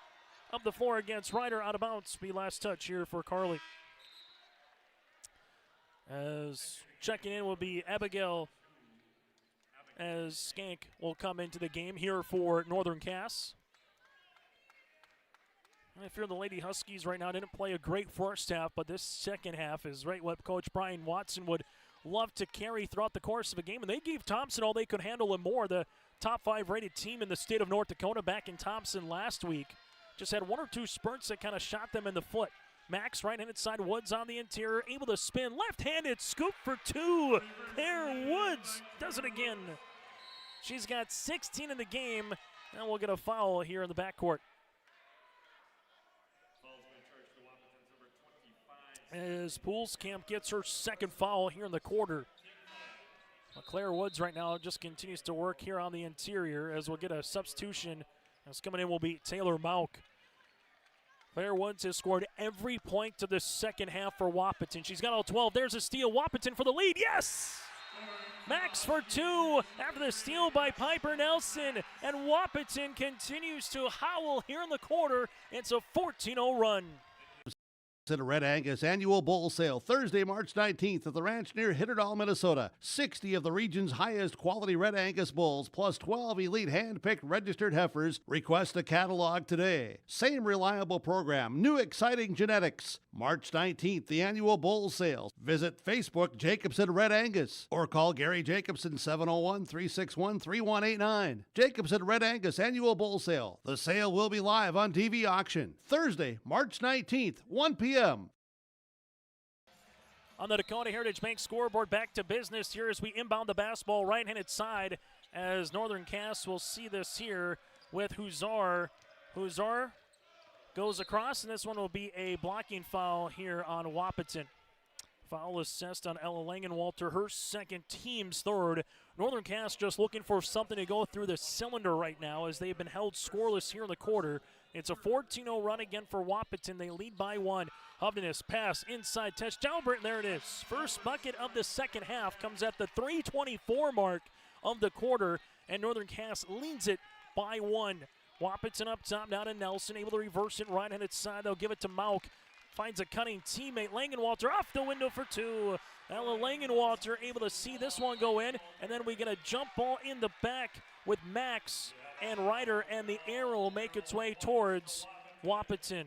up the floor against Ryder, out of bounds. Be last touch here for Carly. As checking in will be Abigail, as Skank will come into the game here for Northern Cass. I fear the Lady Huskies right now didn't play a great first half, but this second half is right what Coach Brian Watson would love to carry throughout the course of a game. And they gave Thompson all they could handle and more. The top 5 rated team in the state of North Dakota back in Thompson last week. just had one or two spurts that kind of shot them in the foot. Max, right-handed side, Woods on the interior, able to spin, left-handed scoop for two. Claire Woods does it again. She's got 16 in the game, and we'll get a foul here in the backcourt. As Poolskamp gets her second foul here in the quarter. Claire Woods right now just continues to work here on the interior as we'll get a substitution. As coming in will be Taylor Mauk. Claire Woods has scored every point to the second half for Wahpeton. She's got all 12. There's a steal. Wahpeton for the lead. Yes! Max for two after the steal by Piper Nelson. And Wahpeton continues to howl here in the quarter. It's a 14-0 run. At a Red Angus annual bull sale Thursday, March 19th at the ranch near Hitterdall, Minnesota. 60 of the region's highest quality Red Angus bulls plus 12 elite hand-picked registered heifers. Request a catalog today. Same reliable program, new exciting genetics. March 19th, the annual bull sale. Visit Facebook Jacobson Red Angus or call Gary Jacobson 701-361-3189. Jacobson Red Angus annual bull sale. The sale will be live on TV auction Thursday, March 19th, 1 p.m. On the Dakota Heritage Bank scoreboard, back to business here as we inbound the basketball right-handed side as Northern Cass will see this here with Huszar. Huszar goes across, and this one will be a blocking foul here on Wahpeton. Foul assessed on Ella Langenwalter, her second, team's third. Northern Cass just looking for something to go through the cylinder right now as they've been held scoreless here in the quarter. It's a 14-0 run again for Wahpeton. They lead by one. Hovdenes pass inside touch. Jalbert, there it is. First bucket of the second half comes at the 3:24 mark of the quarter, and Northern Cass leads it by one. Wahpeton up top now to Nelson, able to reverse it right-handed side. They'll give it to Mauk. Finds a cutting teammate. Langenwalter off the window for two. Ella Langenwalter able to see this one go in, and then we get a jump ball in the back with Max and Ryder, and the arrow will make its way towards Wahpeton.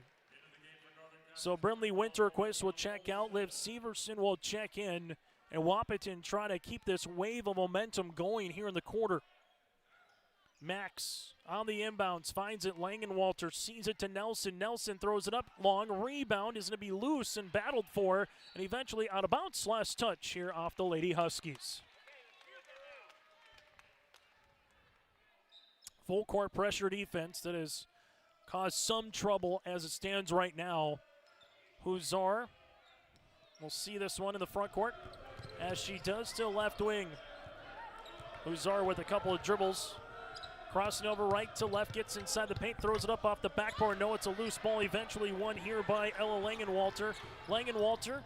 So Brinley Winterquist will check out, Liv Severson will check in, and Wahpeton trying to keep this wave of momentum going here in the quarter. Max on the inbounds, finds it, Langenwalter sees it to Nelson. Nelson throws it up long, rebound is going to be loose and battled for, and eventually out of bounds, last touch here off the Lady Huskies. Full court pressure defense that has caused some trouble as it stands right now. Huszar will see this one in the front court as she does to left wing. Huszar with a couple of dribbles. Crossing over right to left, gets inside the paint, throws it up off the backboard. No, it's a loose ball, eventually won here by Ella Langenwalter. Langenwalter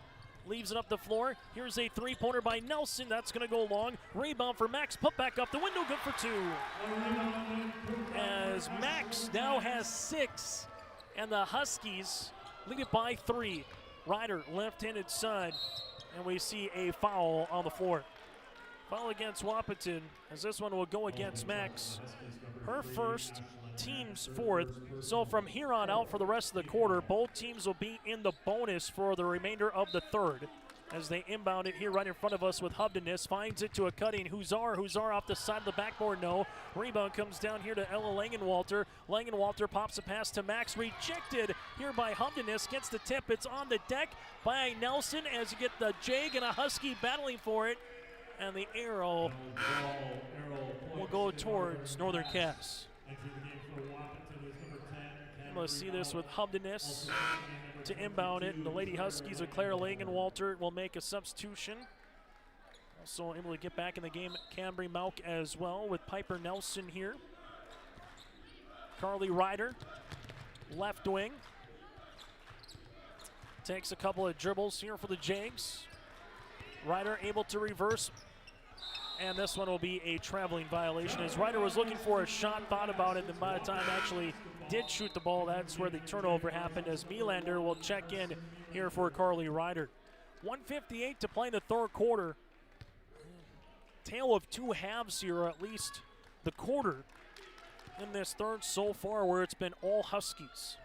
leaves it up the floor. Here's a three-pointer by Nelson. That's going to go long. Rebound for Max. Put back up the window. Good for two. As Max now has 6, and the Huskies lead it by 3. Ryder, left-handed side, and we see a foul on the floor. Foul against Wahpeton, as this one will go against Max. Her first, team's fourth. So from here on out for the rest of the quarter, both teams will be in the bonus for the remainder of the third. As they inbound it here right in front of us with Hovdenes, finds it to a cutting Huszar. Huszar off the side of the backboard, no. Rebound comes down here to Ella Langenwalter. Langenwalter pops a pass to Max, rejected here by Hovdenes, gets the tip. It's on the deck by Nelson as you get the Jag and a Husky battling for it. And the arrow will go towards Northern Cass. We'll see this with Hovdenes to inbound it, and the Lady Huskies with Claire Langenwalter will make a substitution. Also able to get back in the game, Cambry Mauk as well with Piper Nelson here. Carly Ryder, left wing. Takes a couple of dribbles here for the Jags. Ryder able to reverse, and this one will be a traveling violation as Ryder was looking for a shot, thought about it, and by the time actually did shoot the ball, that's where the turnover happened as Melander will check in here for Carly Ryder. 1:58 to play in the third quarter. Tale of two halves here, or at least the quarter in this third so far, where it's been all Huskies.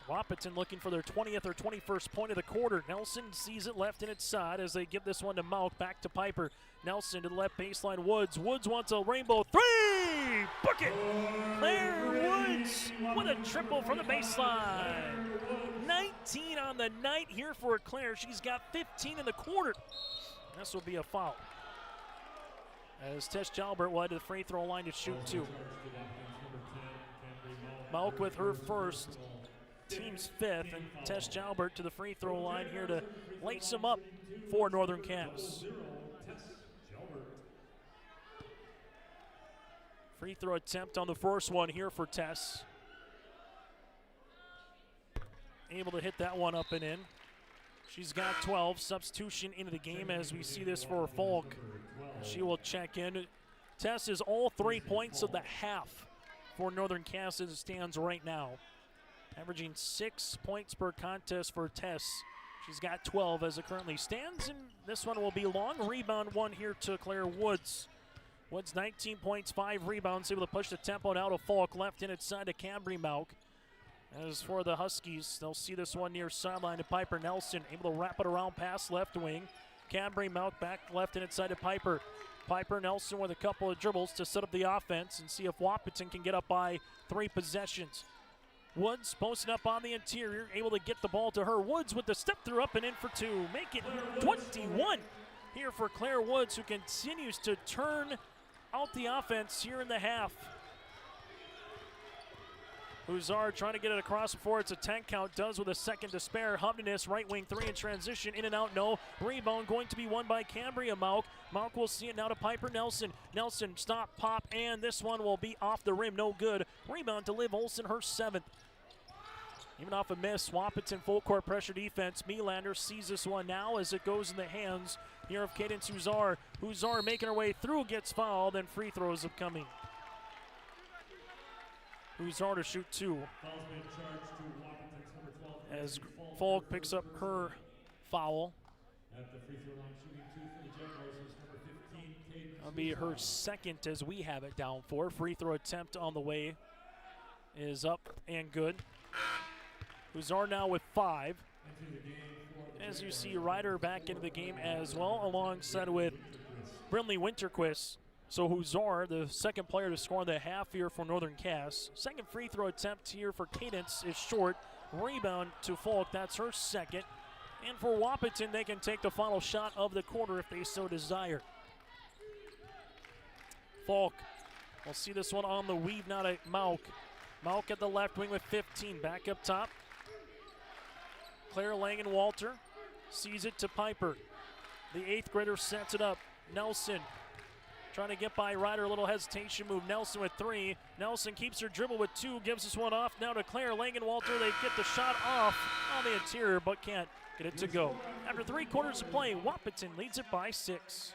Wahpeton looking for their 20th or 21st point of the quarter. Nelson sees it left in its side as they give this one to Mauk. Back to Piper. Nelson to the left baseline. Woods. Woods wants a rainbow three. Book it. Claire Woods with a triple from the baseline. 19 on the night here for Claire. She's got 15 in the quarter. This will be a foul, as Tess Jalbert will head to the free throw line to shoot 2. Malk with her first, team's 5th, and Tess Jalbert to the free throw line here to lace them up for Northern Cass. Free throw attempt on the first one here for Tess. Able to hit that one up and in. She's got 12. Substitution into the game as we see this for Falk. She will check in. Tess is all 3 points of the half for Northern Cass as it stands right now. Averaging 6 points per contest for Tess. She's got 12 as it currently stands, and this one will be long. Rebound one here to Claire Woods. Woods 19 points, 5 rebounds, able to push the tempo out of Falk, left in inside to Cambry Malk. As for the Huskies, they'll see this one near sideline to Piper Nelson, able to wrap it around past left wing. Cambry Malk back left and inside to Piper. Piper Nelson with a couple of dribbles to set up the offense and see if Wahpeton can get up by 3 possessions. Woods posting up on the interior, able to get the ball to her. Woods with the step through up and in for 2. Make it 21 here for Claire Woods, who continues to turn out the offense here in the half. Huzard trying to get it across before it's a 10 count, does with a second to spare. Hubness, right wing 3 in transition, in and out, no. Rebound going to be won by Cambria Malk. Malk will see it now to Piper Nelson. Nelson, stop, pop, and this one will be off the rim, no good. Rebound to Liv Olsen, her 7th. Even off a miss, Wahpeton full court pressure defense. Melander sees this one now as it goes in the hands here of Cadence Huzard. Huzard making her way through, gets fouled, and free throws upcoming. Huzard to shoot 2. As Falk picks up her foul. That'll be her 2nd as we have it down for. Free throw attempt on the way is up and good. Huzard now with 5. As you see, Ryder back into the game as well, alongside with Brinley Winterquist. So Huzard, the 2nd player to score in the half here for Northern Cass. 2nd free throw attempt here for Cadence is short. Rebound to Falk, that's her 2nd. And for Wahpeton, they can take the final shot of the quarter if they so desire. Falk, we'll see this one on the weave now to Malk. Malk at the left wing with 15, back up top. Claire Langenwalter sees it to Piper. The 8th grader sets it up. Nelson trying to get by Ryder, a little hesitation move. Nelson with 3. Nelson keeps her dribble with 2, gives this one off now to Claire Langenwalter. They get the shot off on the interior, but can't get it to go. After 3 quarters of play, Wahpeton leads it by 6.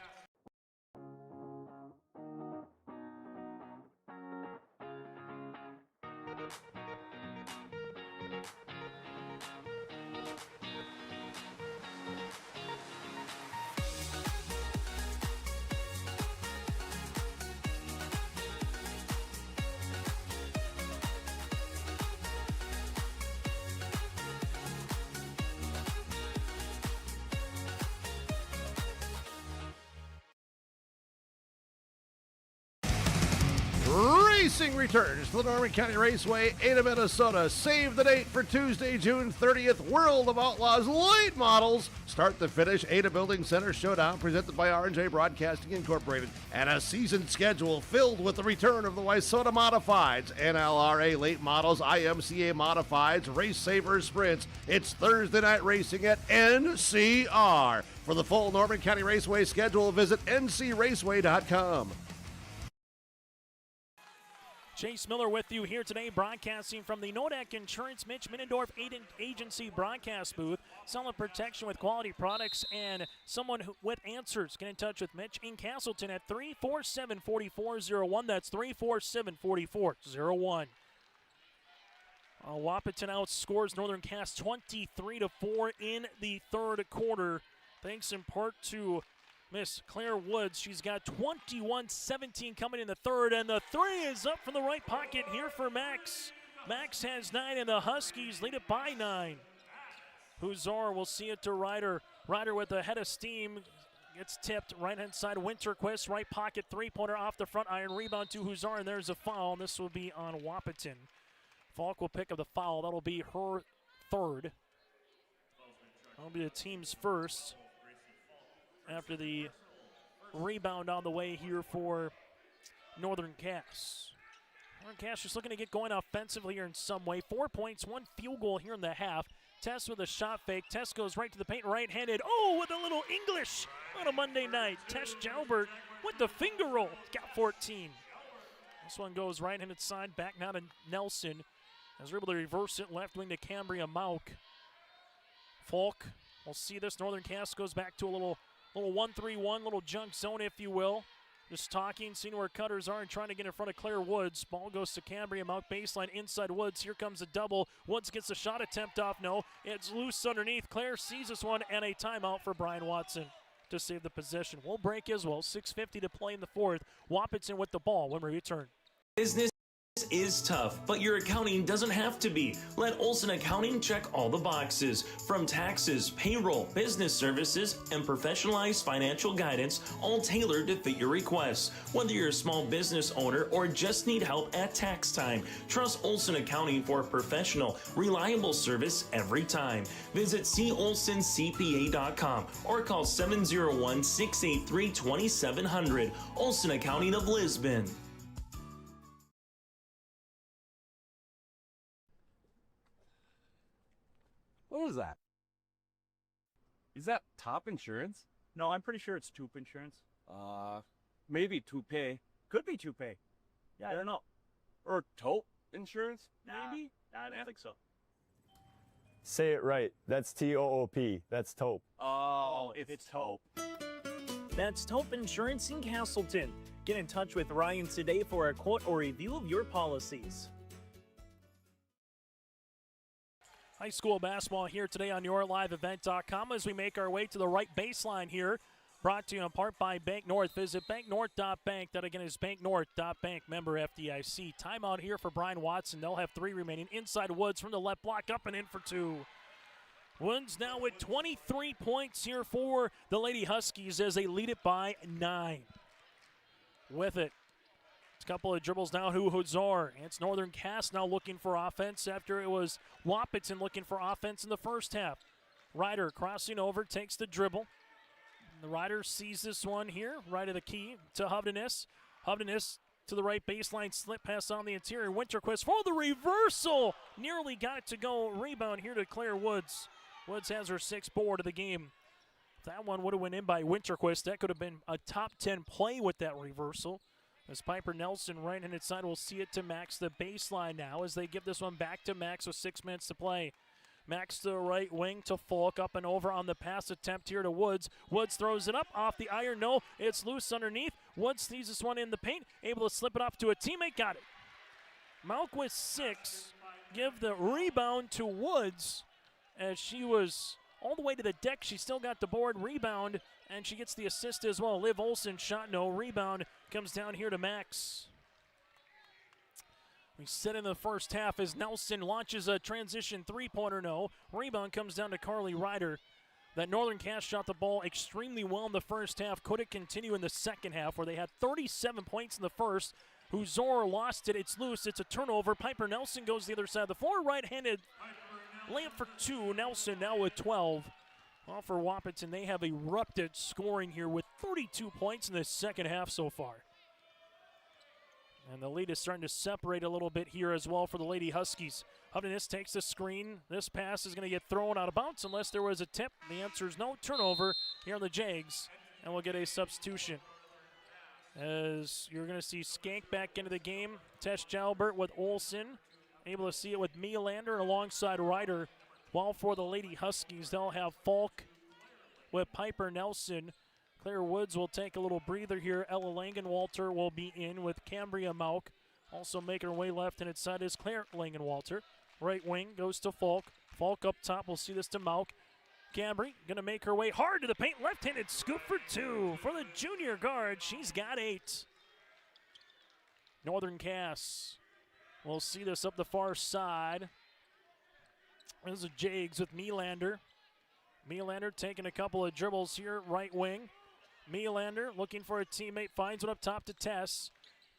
Racing returns to the Norman County Raceway, Ada, Minnesota. Save the date for Tuesday, June 30th. World of Outlaws late models. Start the finish. Ada Building Center Showdown presented by R&J Broadcasting Incorporated. And a season schedule filled with the return of the Wysota Modifieds, NLRA late models, IMCA Modifieds, Race Savers Sprints. It's Thursday night racing at NCR. For the full Norman County Raceway schedule, visit ncraceway.com. Chase Miller with you here today, broadcasting from the Nodak Insurance Mitch Minnendorf Agency broadcast booth. Selling protection with quality products and someone with answers. Get in touch with Mitch in Castleton at 347-4401. That's 347-4401. Wahpeton outscores Northern Cass 23-4 in the 3rd quarter. Thanks in part to Miss Claire Woods. She's got 21-17 coming in the 3rd, and the 3 is up from the right pocket here for Max. Max has 9, and the Huskies lead it by 9. Huzar will see it to Ryder. Ryder with a head of steam gets tipped. Right-hand side, Winterquist, right pocket, 3-pointer off the front iron. Rebound to Huzar, and there's a foul. This will be on Wahpeton. Falk will pick up the foul. That'll be her third. That'll be the team's first after the rebound on the way here for Northern Cass. Northern Cass just looking to get going offensively here in some way. 4 points, 1 field goal here in the half. Tess with a shot fake. Tess goes right to the paint, right-handed. Oh, with a little English on a Monday night. Tess Jalbert with the finger roll. Got 14. This one goes right-handed side, back now to Nelson. As we're able to reverse it, left wing to Cambria Mauk. Falk, we'll see this. Northern Cass goes back to a little 1-3-1, little junk zone, if you will. Just talking, seeing where cutters are and trying to get in front of Claire Woods. Ball goes to Cambria Mauk, baseline inside Woods. Here comes a double. Woods gets a shot attempt off. No, it's loose underneath. Claire sees this one, and a timeout for Brian Watson to save the possession. We'll break as well. 6:50 to play in the fourth. Wahpeton with the ball when we return. Business is tough, but your accounting doesn't have to be. Let Olson Accounting check all the boxes. From taxes, payroll, business services, and professionalized financial guidance, all tailored to fit your requests. Whether you're a small business owner or just need help at tax time, trust Olson Accounting for professional, reliable service every time. Visit colsoncpa.com or call 701-683-2700. Olson Accounting of Lisbon. What was that? Is that Top Insurance? No, I'm pretty sure it's Toop Insurance. Maybe Toupee. Could be Toupee. Yeah, I don't know. Or Taupe Insurance, maybe? I don't think so. Say it right. That's T-O-O-P. That's Taupe. Oh, it's Taupe. That's Taupe Insurance in Castleton. Get in touch with Ryan today for a quote or review of your policies. High school basketball here today on YourLiveEvent.com as we make our way to the right baseline here. Brought to you in part by Bank North. Visit banknorth.bank. That again is banknorth.bank. Member FDIC. Timeout here for Brian Watson. They'll have 3 remaining. Inside Woods from the left block, up and in for 2. Woods now with 23 points here for the Lady Huskies as they lead it by 9. With it. A couple of dribbles now to Hudzar. It's Northern Cass now looking for offense after it was Wahpeton looking for offense in the first half. Ryder crossing over, takes the dribble. The Ryder sees this one here, right of the key to Hovdenis. Hovdenis to the right baseline, slip pass on the interior. Winterquist for the reversal. Nearly got it to go. Rebound here to Claire Woods. Woods has her 6th board of the game. If that one would have went in by Winterquist, that could have been a top 10 play with that reversal. As Piper Nelson, right-handed side, will see it to Max, the baseline now, as they give this one back to Max with 6 minutes to play. Max to the right wing to Falk, up and over on the pass attempt here to Woods. Woods throws it up off the iron. No, it's loose underneath. Woods sees this one in the paint, able to slip it off to a teammate. Got it. Mauk with 6. Give the rebound to Woods as she was all the way to the deck. She still got the board. Rebound, and she gets the assist as well. Liv Olson shot no. Rebound comes down here to Max. We sit in the first half as Nelson launches a transition three-pointer. No. Rebound comes down to Carly Ryder. That Northern Cass shot the ball extremely well in the first half. Could it continue in the second half where they had 37 points in the first? Huzor lost it. It's loose. It's a turnover. Piper Nelson goes the other side of the floor. Right-handed layup for 2. Nelson now with 12. Well, for Wahpeton, they have erupted scoring here with 32 points in the second half so far. And the lead is starting to separate a little bit here as well for the Lady Huskies. Hovdenis takes the screen. This pass is going to get thrown out of bounds unless there was a tip. The answer is no. Turnover here on the Jags, and we'll get a substitution. As you're going to see Skank back into the game. Tess Jalbert with Olson. Able to see it with Melander alongside Ryder. While for the Lady Huskies, they'll have Falk with Piper Nelson. Claire Woods will take a little breather here. Ella Langenwalter will be in with Cambria Mauk. Also making her way left-handed side is Claire Langenwalter. Right wing goes to Falk. Falk up top. We'll see this to Mauk. Cambry going to make her way hard to the paint. Left-handed scoop for 2 for the junior guard. She's got 8. Northern Cass. We'll see this up the far side. This is Jags with Melander. Melander taking a couple of dribbles here, right wing. Melander looking for a teammate, finds one up top to Tess.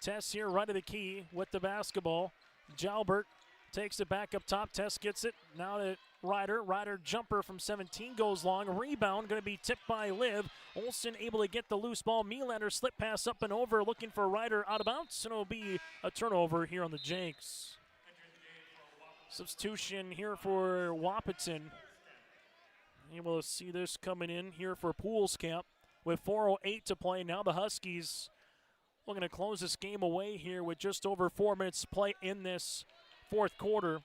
Tess here right of the key with the basketball. Jalbert Takes it back up top. Tess gets it. Now to Ryder. Ryder jumper from 17 goes long. Rebound going to be tipped by Liv. Olsen able to get the loose ball. Melander slip pass up and over, looking for Ryder out of bounds, and it'll be a turnover here on the Jakes. Substitution here for Wahpeton. Able to see this coming in here for Pools Camp with 4:08 to play. Now the Huskies looking to close this game away here with just over 4 minutes to play in this fourth quarter.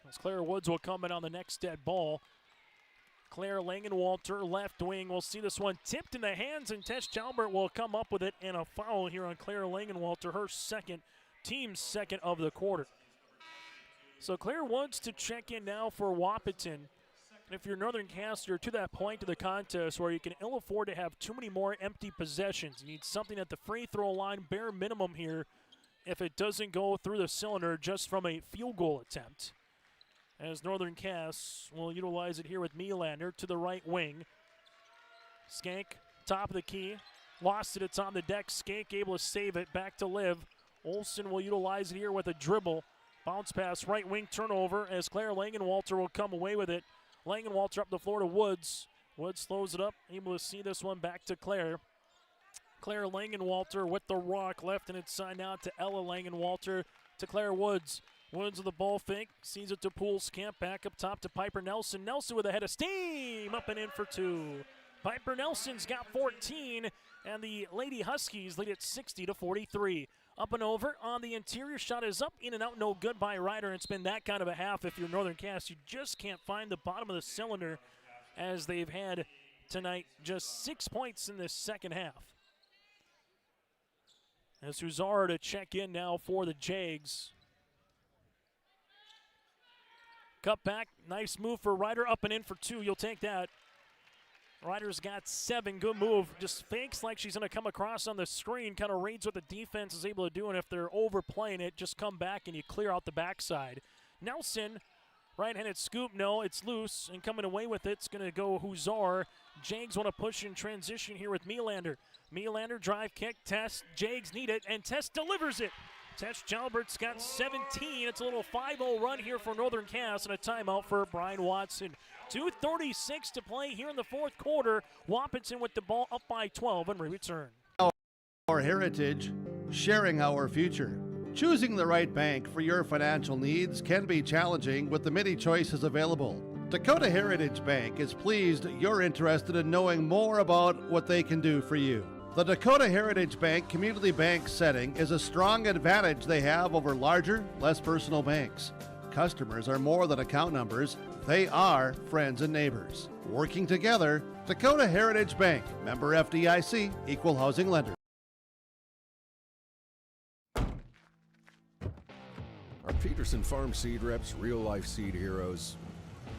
As Claire Woods will come in on the next dead ball. Claire Langenwalter, left wing. We'll see this one tipped in the hands, and Tess Jalbert will come up with it, and a foul here on Claire Langenwalter, her second, team's second of the quarter. So Claire Woods to check in now for Wahpeton. And if you're Northern Cass, you're to that point of the contest where you can ill afford to have too many more empty possessions. You need something at the free throw line, bare minimum here, if it doesn't go through the cylinder just from a field goal attempt. As Northern Cass will utilize it here with Melander to the right wing. Skank, top of the key. Lost it, it's on the deck. Skank able to save it, back to Liv. Olsen will utilize it here with a dribble. Bounce pass, right wing turnover as Claire Langenwalter will come away with it. Langenwalter up the floor to Woods. Woods throws it up, able to see this one back to Claire. Claire Langenwalter with the rock, left and inside now to Ella Langenwalter to Claire Woods. Woods with the ball fake, sees it to Pools Camp, back up top to Piper Nelson. Nelson with a head of steam, up and in for two. Piper Nelson's got 14, and the Lady Huskies lead at 60-43. Up and over on the interior, shot is up, in and out, no good by Ryder. It's been that kind of a half if you're Northern Cass. You just can't find the bottom of the cylinder as they've had tonight. Just 6 points in this second half. As Huzar to check in now for the Jags. Cut back, nice move for Ryder, up and in for two. You'll take that. Ryder's got 7, good move. Just fakes like she's going to come across on the screen, kind of reads what the defense is able to do, and if they're overplaying it, just come back and you clear out the backside. Nelson, right-handed scoop, no, it's loose, and coming away with it's going to go Huzar. Jags want to push in transition here with Melander. Melander drive kick, Tess, Jags need it, and Tess delivers it. Tess Jalbert's got 17. It's a little 5-0 run here for Northern Cass, and a timeout for Brian Watson. 2:36 to play here in the fourth quarter. Wahpeton with the ball up by 12 and we return. Our heritage, sharing our future. Choosing the right bank for your financial needs can be challenging with the many choices available. Dakota Heritage Bank is pleased you're interested in knowing more about what they can do for you. The Dakota Heritage Bank community bank setting is a strong advantage they have over larger, less personal banks. Customers are more than account numbers, they are friends and neighbors. Working together, Dakota Heritage Bank, member FDIC, equal housing lender. Are Peterson Farm seed reps real-life seed heroes?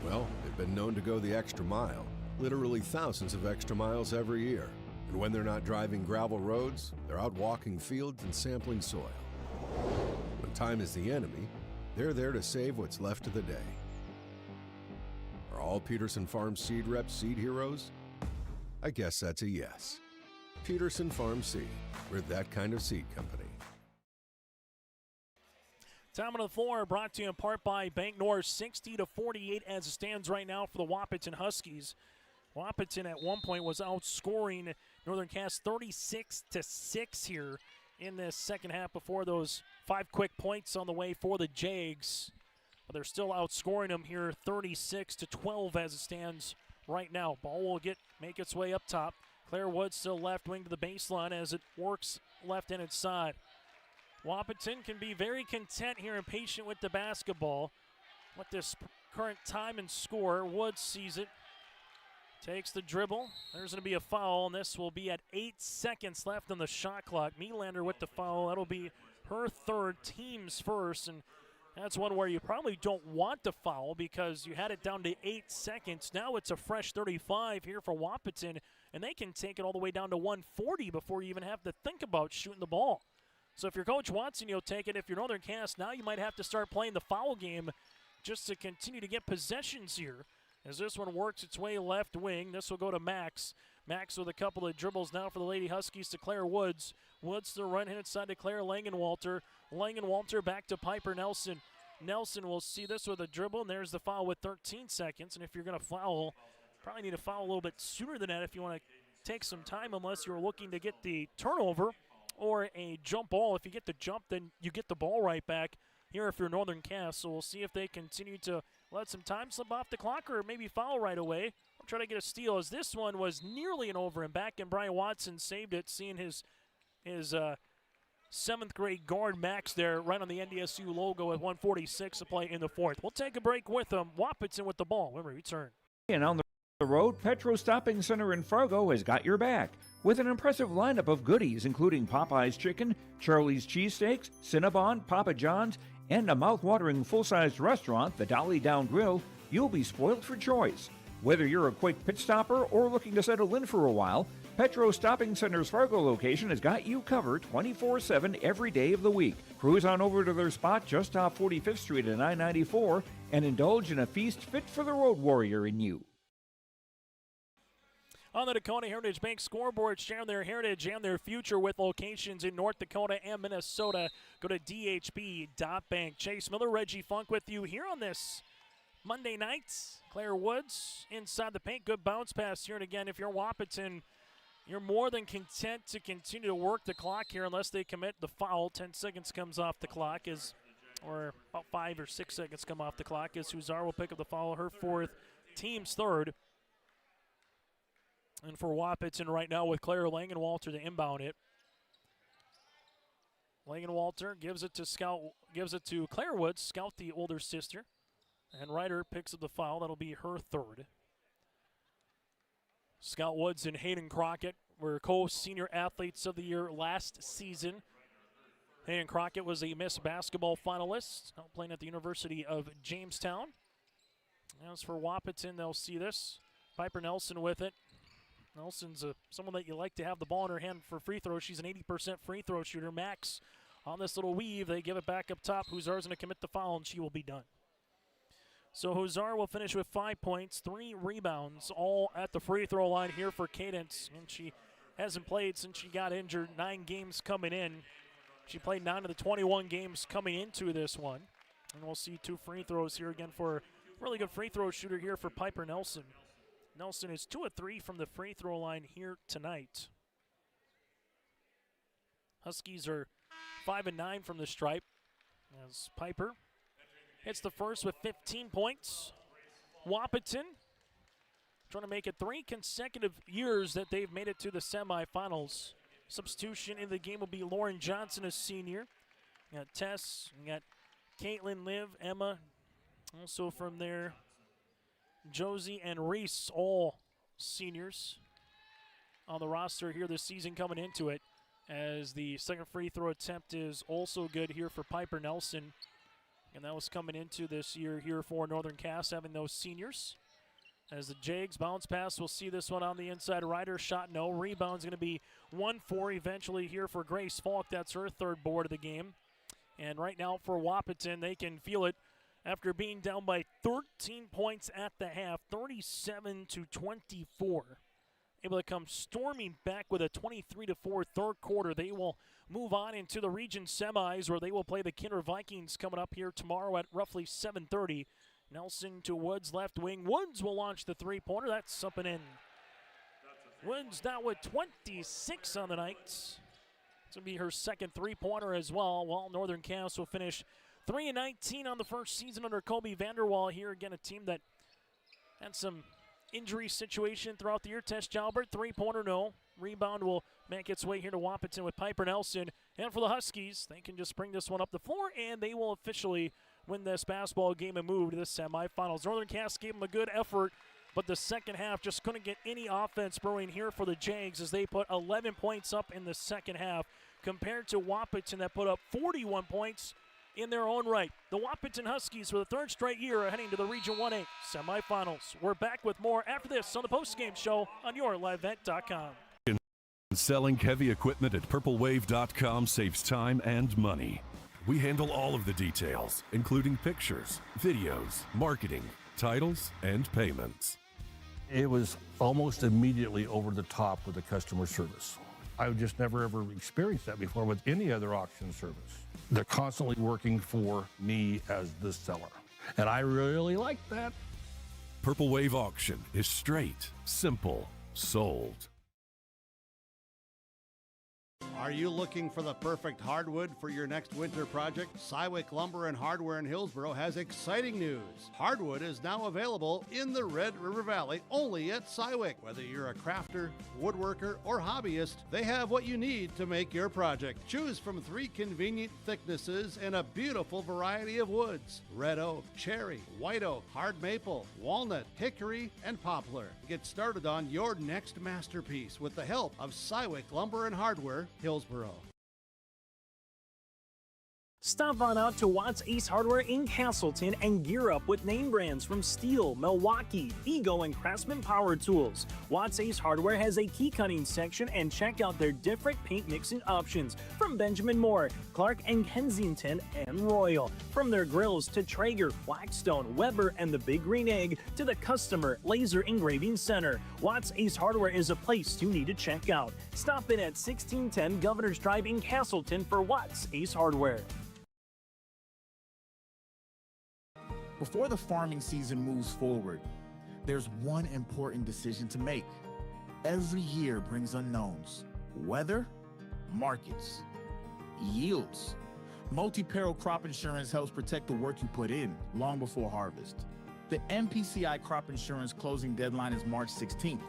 Well, they've been known to go the extra mile, literally thousands of extra miles every year. And when they're not driving gravel roads, they're out walking fields and sampling soil. When time is the enemy, they're there to save what's left of the day. Are all Peterson Farm seed reps seed heroes? I guess that's a yes. Peterson Farm Seed. We're that kind of seed company. Time on the floor brought to you in part by Bank North, 60-48 as it stands right now for the Wahpeton Huskies. Wahpeton at one point was outscoring Northern Cass 36-6 here in this second half before those 5 quick points on the way for the Jags. But they're still outscoring them here 36-12 as it stands right now. Ball will make its way up top. Claire Woods still left wing to the baseline as it works left-handed side. Wahpeton can be very content here and patient with the basketball. With this current time and score, Woods sees it. Takes the dribble. There's going to be a foul, and this will be at 8 seconds left on the shot clock. Melander with the foul. That'll be her third, team's first, and that's one where you probably don't want the foul because you had it down to 8 seconds. Now it's a fresh 35 here for Wahpeton, and they can take it all the way down to 140 before you even have to think about shooting the ball. So if you're Coach Watson, you'll take it. If you're Northern Cass, now you might have to start playing the foul game just to continue to get possessions here. As this one works its way left wing, this will go to Max. Max with a couple of dribbles now for the Lady Huskies to Claire Woods. Woods to the right-hand side to Claire Langenwalter. Langenwalter back to Piper Nelson. Nelson will see this with a dribble, and there's the foul with 13 seconds. And if you're going to foul, probably need to foul a little bit sooner than that if you want to take some time, unless you're looking to get the turnover or a jump ball. If you get the jump, then you get the ball right back here if you're Northern Cass. So we'll see if they continue to let some time slip off the clock or maybe foul right away. I'll try to get a steal, as this one was nearly an over and back, and Brian Watson saved it, seeing his 7th grade guard Max there right on the NDSU logo with 1:46 to play in the 4th. We'll take a break with them. Wahpeton with the ball when we return. And on the road, Petro Stopping Center in Fargo has got your back with an impressive lineup of goodies, including Popeye's Chicken, Charlie's Cheesesteaks, Cinnabon, Papa John's, and a mouth-watering full-sized restaurant, the Dolly Down Grill. You'll be spoiled for choice. Whether you're a quick pit stopper or looking to settle in for a while, Petro Stopping Center's Fargo location has got you covered 24/7 every day of the week. Cruise on over to their spot just off 45th Street and I-94 and indulge in a feast fit for the road warrior in you. On the Dakota Heritage Bank scoreboard, sharing their heritage and their future with locations in North Dakota and Minnesota. Go to dhb.bank. Chase Miller, Reggie Funk with you here on this Monday night. Claire Woods inside the paint. Good bounce pass here. And again, if you're Wahpeton, you're more than content to continue to work the clock here unless they commit the foul. 10 seconds comes off the clock, or about 5 or 6 seconds come off the clock, as Huzar will pick up the foul, her 4th, team's 3rd. And for Wahpeton right now with Claire Langenwalter to inbound it. Langenwalter gives it to Claire Woods, Scout the older sister. And Ryder picks up the foul. That'll be her 3rd. Scout Woods and Hayden Crockett were co-senior athletes of the year last season. Hayden Crockett was a Miss Basketball finalist, now playing at the University of Jamestown. As for Wahpeton, they'll see this. Piper Nelson with it. Nelson's someone that you like to have the ball in her hand for free throws. She's an 80% free throw shooter. Max on this little weave. They give it back up top. Huzar's going to commit the foul, and she will be done. So Huzar will finish with 5 points, 3 rebounds, all at the free throw line here for Cadence. And she hasn't played since she got injured. 9 games coming in. She played 9 of the 21 games coming into this one. And we'll see 2 free throws here again for a really good free throw shooter here for Piper Nelson. Nelson is 2 of 3 from the free throw line here tonight. Huskies are 5 of 9 from the stripe, as Piper hits the first with 15 points. Wahpeton trying to make it 3 consecutive years that they've made it to the semifinals. Substitution in the game will be Lauren Johnson, a senior. You got Tess, you got Caitlin, Liv, Emma. Also from there, Josie and Reese, all seniors on the roster here this season coming into it, as the second free throw attempt is also good here for Piper Nelson. And that was coming into this year here for Northern Cass, having those seniors. As the Jags bounce pass, we'll see this one on the inside. Ryder shot no. Rebound's going to be 1-4 eventually here for Grace Falk. That's her 3rd board of the game. And right now for Wahpeton, they can feel it after being down by 13 points at the half, 37-24. Able to come storming back with a 23-4 third quarter. They will move on into the region semis, where they will play the Kinder Vikings coming up here tomorrow at roughly 7:30. Nelson to Woods, left wing. Woods will launch the 3-pointer. That's up and in. Woods now with 26 on the night. It's going to be her 2nd 3-pointer as well, while Northern Cass will finish 3-19 on the first season under Kobe Vanderwall here. Again, a team that had some injury situation throughout the year. Tess Jalbert, 3-pointer, no. Rebound will make its way here to Wahpeton with Piper Nelson. And for the Huskies, they can just bring this one up the floor, and they will officially win this basketball game and move to the semifinals. Northern Cass gave them a good effort, but the second half just couldn't get any offense brewing here for the Jags, as they put 11 points up in the second half compared to Wahpeton that put up 41 points in their own right. The Wahpeton Huskies, for the 3rd straight year, are heading to the Region 1A semifinals. We're back with more after this on the postgame show on YourLiveVent.com. Selling heavy equipment at PurpleWave.com saves time and money. We handle all of the details, including pictures, videos, marketing, titles, and payments. It was almost immediately over the top with the customer service. I've just never ever experienced that before with any other auction service. They're constantly working for me as the seller, and I really like that. Purple Wave Auction is straight, simple, sold. Are you looking for the perfect hardwood for your next winter project? Cywick Lumber and Hardware in Hillsboro has exciting news. Hardwood is now available in the Red River Valley only at Cywick. Whether you're a crafter, woodworker, or hobbyist, they have what you need to make your project. Choose from 3 convenient thicknesses and a beautiful variety of woods: red oak, cherry, white oak, hard maple, walnut, hickory, and poplar. Get started on your next masterpiece with the help of Cywick Lumber and Hardware, Hillsboro. Stop on out to Watts Ace Hardware in Castleton and gear up with name brands from Stihl, Milwaukee, Ego, and Craftsman Power Tools. Watts Ace Hardware has a key cutting section, and check out their different paint mixing options from Benjamin Moore, Clark and Kensington, and Royal. From their grills to Traeger, Blackstone, Weber, and the Big Green Egg to the Customer Laser Engraving Center, Watts Ace Hardware is a place you need to check out. Stop in at 1610 Governor's Drive in Castleton for Watts Ace Hardware. Before the farming season moves forward, there's one important decision to make. Every year brings unknowns: weather, markets, yields. Multi-peril crop insurance helps protect the work you put in long before harvest. The MPCI crop insurance closing deadline is March 16th.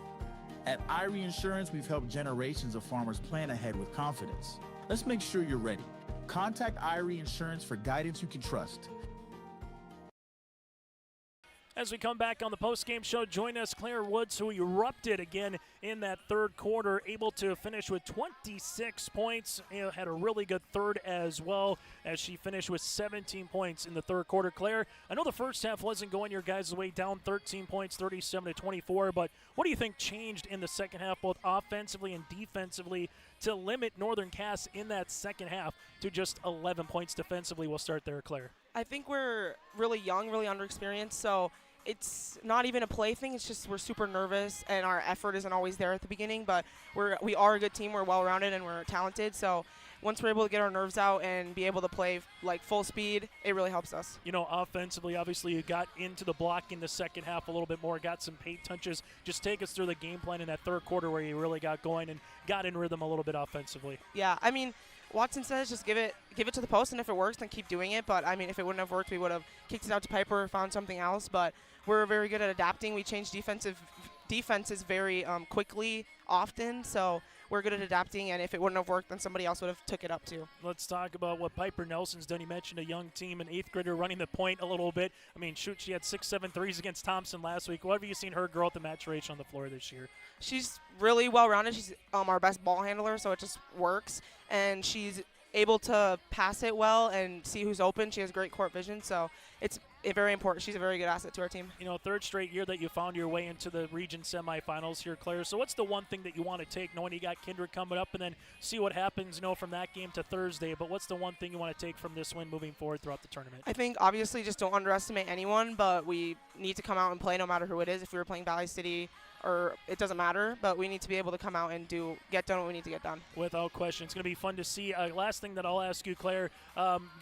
At Irie Insurance, we've helped generations of farmers plan ahead with confidence. Let's make sure you're ready. Contact Irie Insurance for guidance you can trust. As we come back on the post-game show, join us Claire Woods, who erupted again in that third quarter, able to finish with 26 points. Had a really good third as well, as she finished with 17 points in the third quarter. Claire, I know the first half wasn't going your guys' way, down 13 points, 37-24, but what do you think changed in the second half, both offensively and defensively, to limit Northern Cass in that second half to just 11 points defensively? We'll start there, Claire. I think we're really young, really underexperienced, so it's not even a play thing. It's just we're super nervous, and our effort isn't always there at the beginning, but we are a good team. We're well-rounded, and we're talented, so once we're able to get our nerves out and be able to play like full speed, it really helps us. You know, offensively, obviously you got into the block in the second half a little bit more, got some paint touches. Just take us through the game plan in that third quarter where you really got going and got in rhythm a little bit offensively. Yeah, I mean, Watson says just give it to the post, and if it works, then keep doing it. But, I mean, if it wouldn't have worked, we would have kicked it out to Piper or found something else. But we're very good at adapting. We change defenses very quickly, often. So we're good at adapting, and if it wouldn't have worked, then somebody else would have took it up too. Let's talk about what Piper Nelson's done. You mentioned a young team, an 8th grader running the point a little bit. I mean, shoot, she had 6-7 threes against Thompson last week. What have you seen her grow at the maturation on the floor this year? She's really well-rounded. She's our best ball handler, so it just works. And she's able to pass it well and see who's open. She has great court vision, so it's very important. She's a very good asset to our team. You know, third straight year that you found your way into the region semifinals here, Claire. So what's the one thing that you want to take, knowing you got Kindred coming up, and then see what happens, you know, from that game to Thursday? But what's the one thing you want to take from this win moving forward throughout the tournament? I think, obviously, just don't underestimate anyone, but we need to come out and play no matter who it is. If we were playing Valley City, or it doesn't matter, but we need to be able to come out and get done what we need to get done. Without question. It's going to be fun to see. Last thing that I'll ask you, Claire,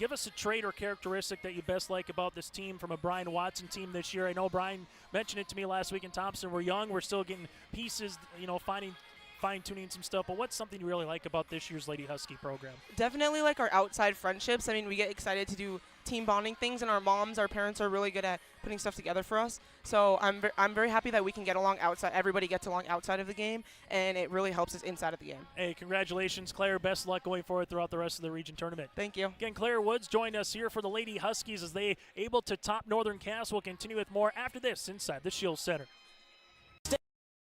give us a trait or characteristic that you best like about this team from a Brian Watson team this year. I know Brian mentioned it to me last week in Thompson. We're young. We're still getting pieces, you know, fine-tuning some stuff, but what's something you really like about this year's Lady Husky program? Definitely like our outside friendships. I mean, we get excited to do team bonding things, and our parents are really good at putting stuff together for us. So I'm very happy that we can get along outside. Everybody gets along outside of the game, and it really helps us inside of the game. Hey, congratulations, Claire. Best luck going forward throughout the rest of the region tournament. Thank you. Again, Claire Woods joined us here for the Lady Huskies as they able to top Northern Cass. We'll continue with more after this inside the Shield Center.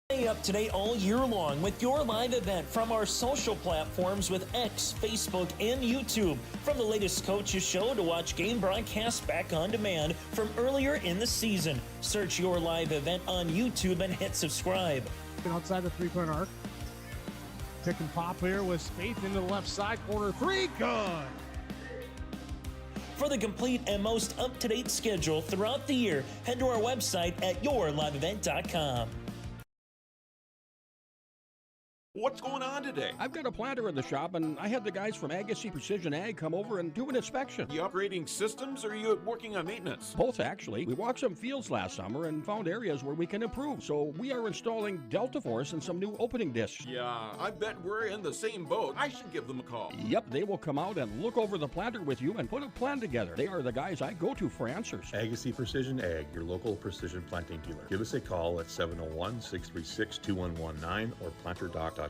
Stay up to date all year long with your live event from our social platforms with X, Facebook, and YouTube. From the latest coaches show to watch game broadcasts back on demand from earlier in the season. Search your live event on YouTube and hit subscribe. Outside the three-point arc. Pick and pop here with Spaeth into the left side corner. Three, good. For the complete and most up-to-date schedule throughout the year, head to our website at yourliveevent.com. What's going on today? I've got a planter in the shop, and I had the guys from Agassi Precision Ag come over and do an inspection. You upgrading systems, or are you working on maintenance? Both, actually. We walked some fields last summer and found areas where we can improve. So we are installing Delta Force and some new opening discs. Yeah, I bet we're in the same boat. I should give them a call. Yep, they will come out and look over the planter with you and put a plan together. They are the guys I go to for answers. Agassi Precision Ag, your local precision planting dealer. Give us a call at 701-636-2119 or planterdoc.com.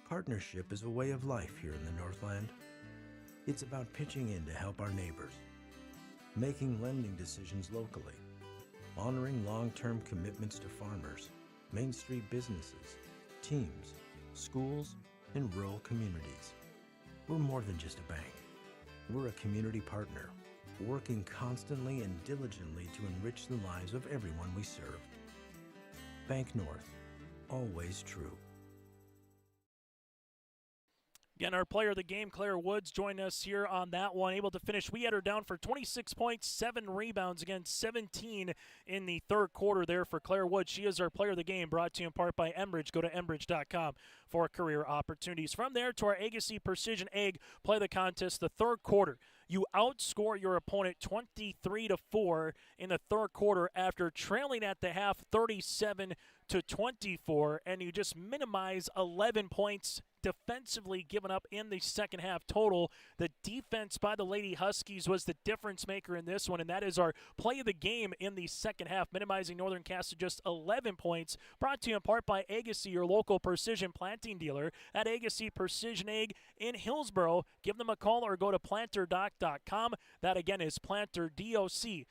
Partnership is a way of life here in the Northland. It's about pitching in to help our neighbors, making lending decisions locally, honoring long-term commitments to farmers, Main Street businesses, teams, schools, and rural communities. We're more than just a bank. We're a community partner, working constantly and diligently to enrich the lives of everyone we serve. Bank North, always true. Again, our player of the game, Claire Woods, joined us here on that one. Able to finish. We had her down for 26 points, 7 rebounds, again 17 in the third quarter there for Claire Woods. She is our player of the game, brought to you in part by Enbridge. Go to enbridge.com for career opportunities. From there to our Agassi Precision Ag play the contest, the third quarter. You outscore your opponent 23-4 in the third quarter after trailing at the half 37-24, and you just minimize 11 points defensively given up in the second half total. The defense by the Lady Huskies was the difference maker in this one, and that is our play of the game in the second half, minimizing Northern Cass to just 11 points. Brought to you in part by Agassi, your local precision planting dealer at Agassi Precision Ag in Hillsboro. Give them a call or go to planterdoc.com. That again is planterdoc.com.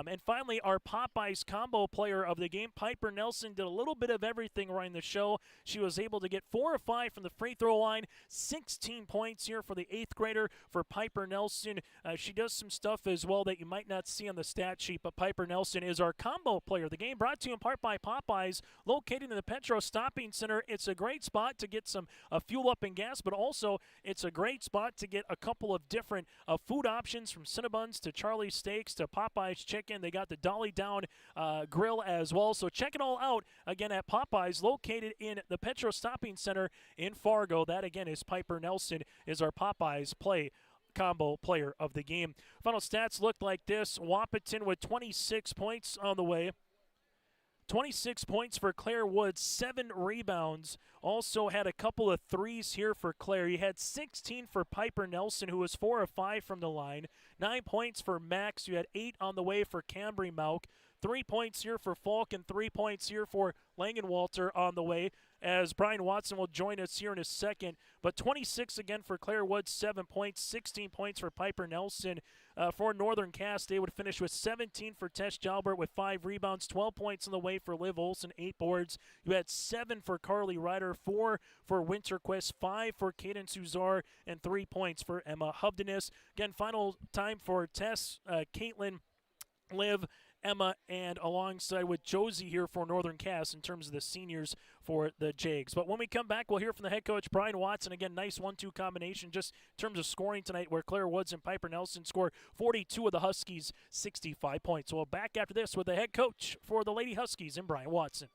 And finally, our Popeyes combo player of the game, Piper Nelson, did a little bit of everything running the show. She was able to get 4 of 5 from the free throw line, 16 points here for the 8th grader for Piper Nelson. She does some stuff as well that you might not see on the stat sheet, but Piper Nelson is our combo player of the game, brought to you in part by Popeyes, located in the Petro Stopping Center. It's a great spot to get some fuel up and gas, but also it's a great spot to get a couple of different food options, from Cinnabons to Charlie's Steaks to Popeyes Chicken. They got the Dolly Down grill as well. So check it all out again at Popeyes, located in the Petro Stopping Center in Fargo. That again is Piper Nelson, is our Popeyes combo player of the game. Final stats look like this. Wahpeton with 26 points on the way. 26 points for Claire Woods, 7 rebounds. Also had a couple of threes here for Claire. You had 16 for Piper Nelson, who was 4 of 5 from the line. 9 points for Max. You had 8 on the way for Cambry Malk. 3 points here for Falk and 3 points here for Langenwalter on the way, as Brian Watson will join us here in a second. But 26 again for Claire Woods, 7 points, 16 points for Piper Nelson. For Northern Cass, they would finish with 17 for Tess Jalbert with 5 rebounds, 12 points on the way for Liv Olson, 8 boards. You had 7 for Carly Ryder, 4 for Winterquist, 5 for Caden Suzar, and 3 points for Emma Hubdenis. Again, final time for Tess, Caitlin, Liv, Emma, and alongside with Josie here for Northern Cass in terms of the seniors for the Jags. But when we come back, we'll hear from the head coach, Brian Watson. Again, nice 1-2 combination just in terms of scoring tonight, where Claire Woods and Piper Nelson scored 42 of the Huskies' 65 points. So we'll back after this with the head coach for the Lady Huskies and Brian Watson.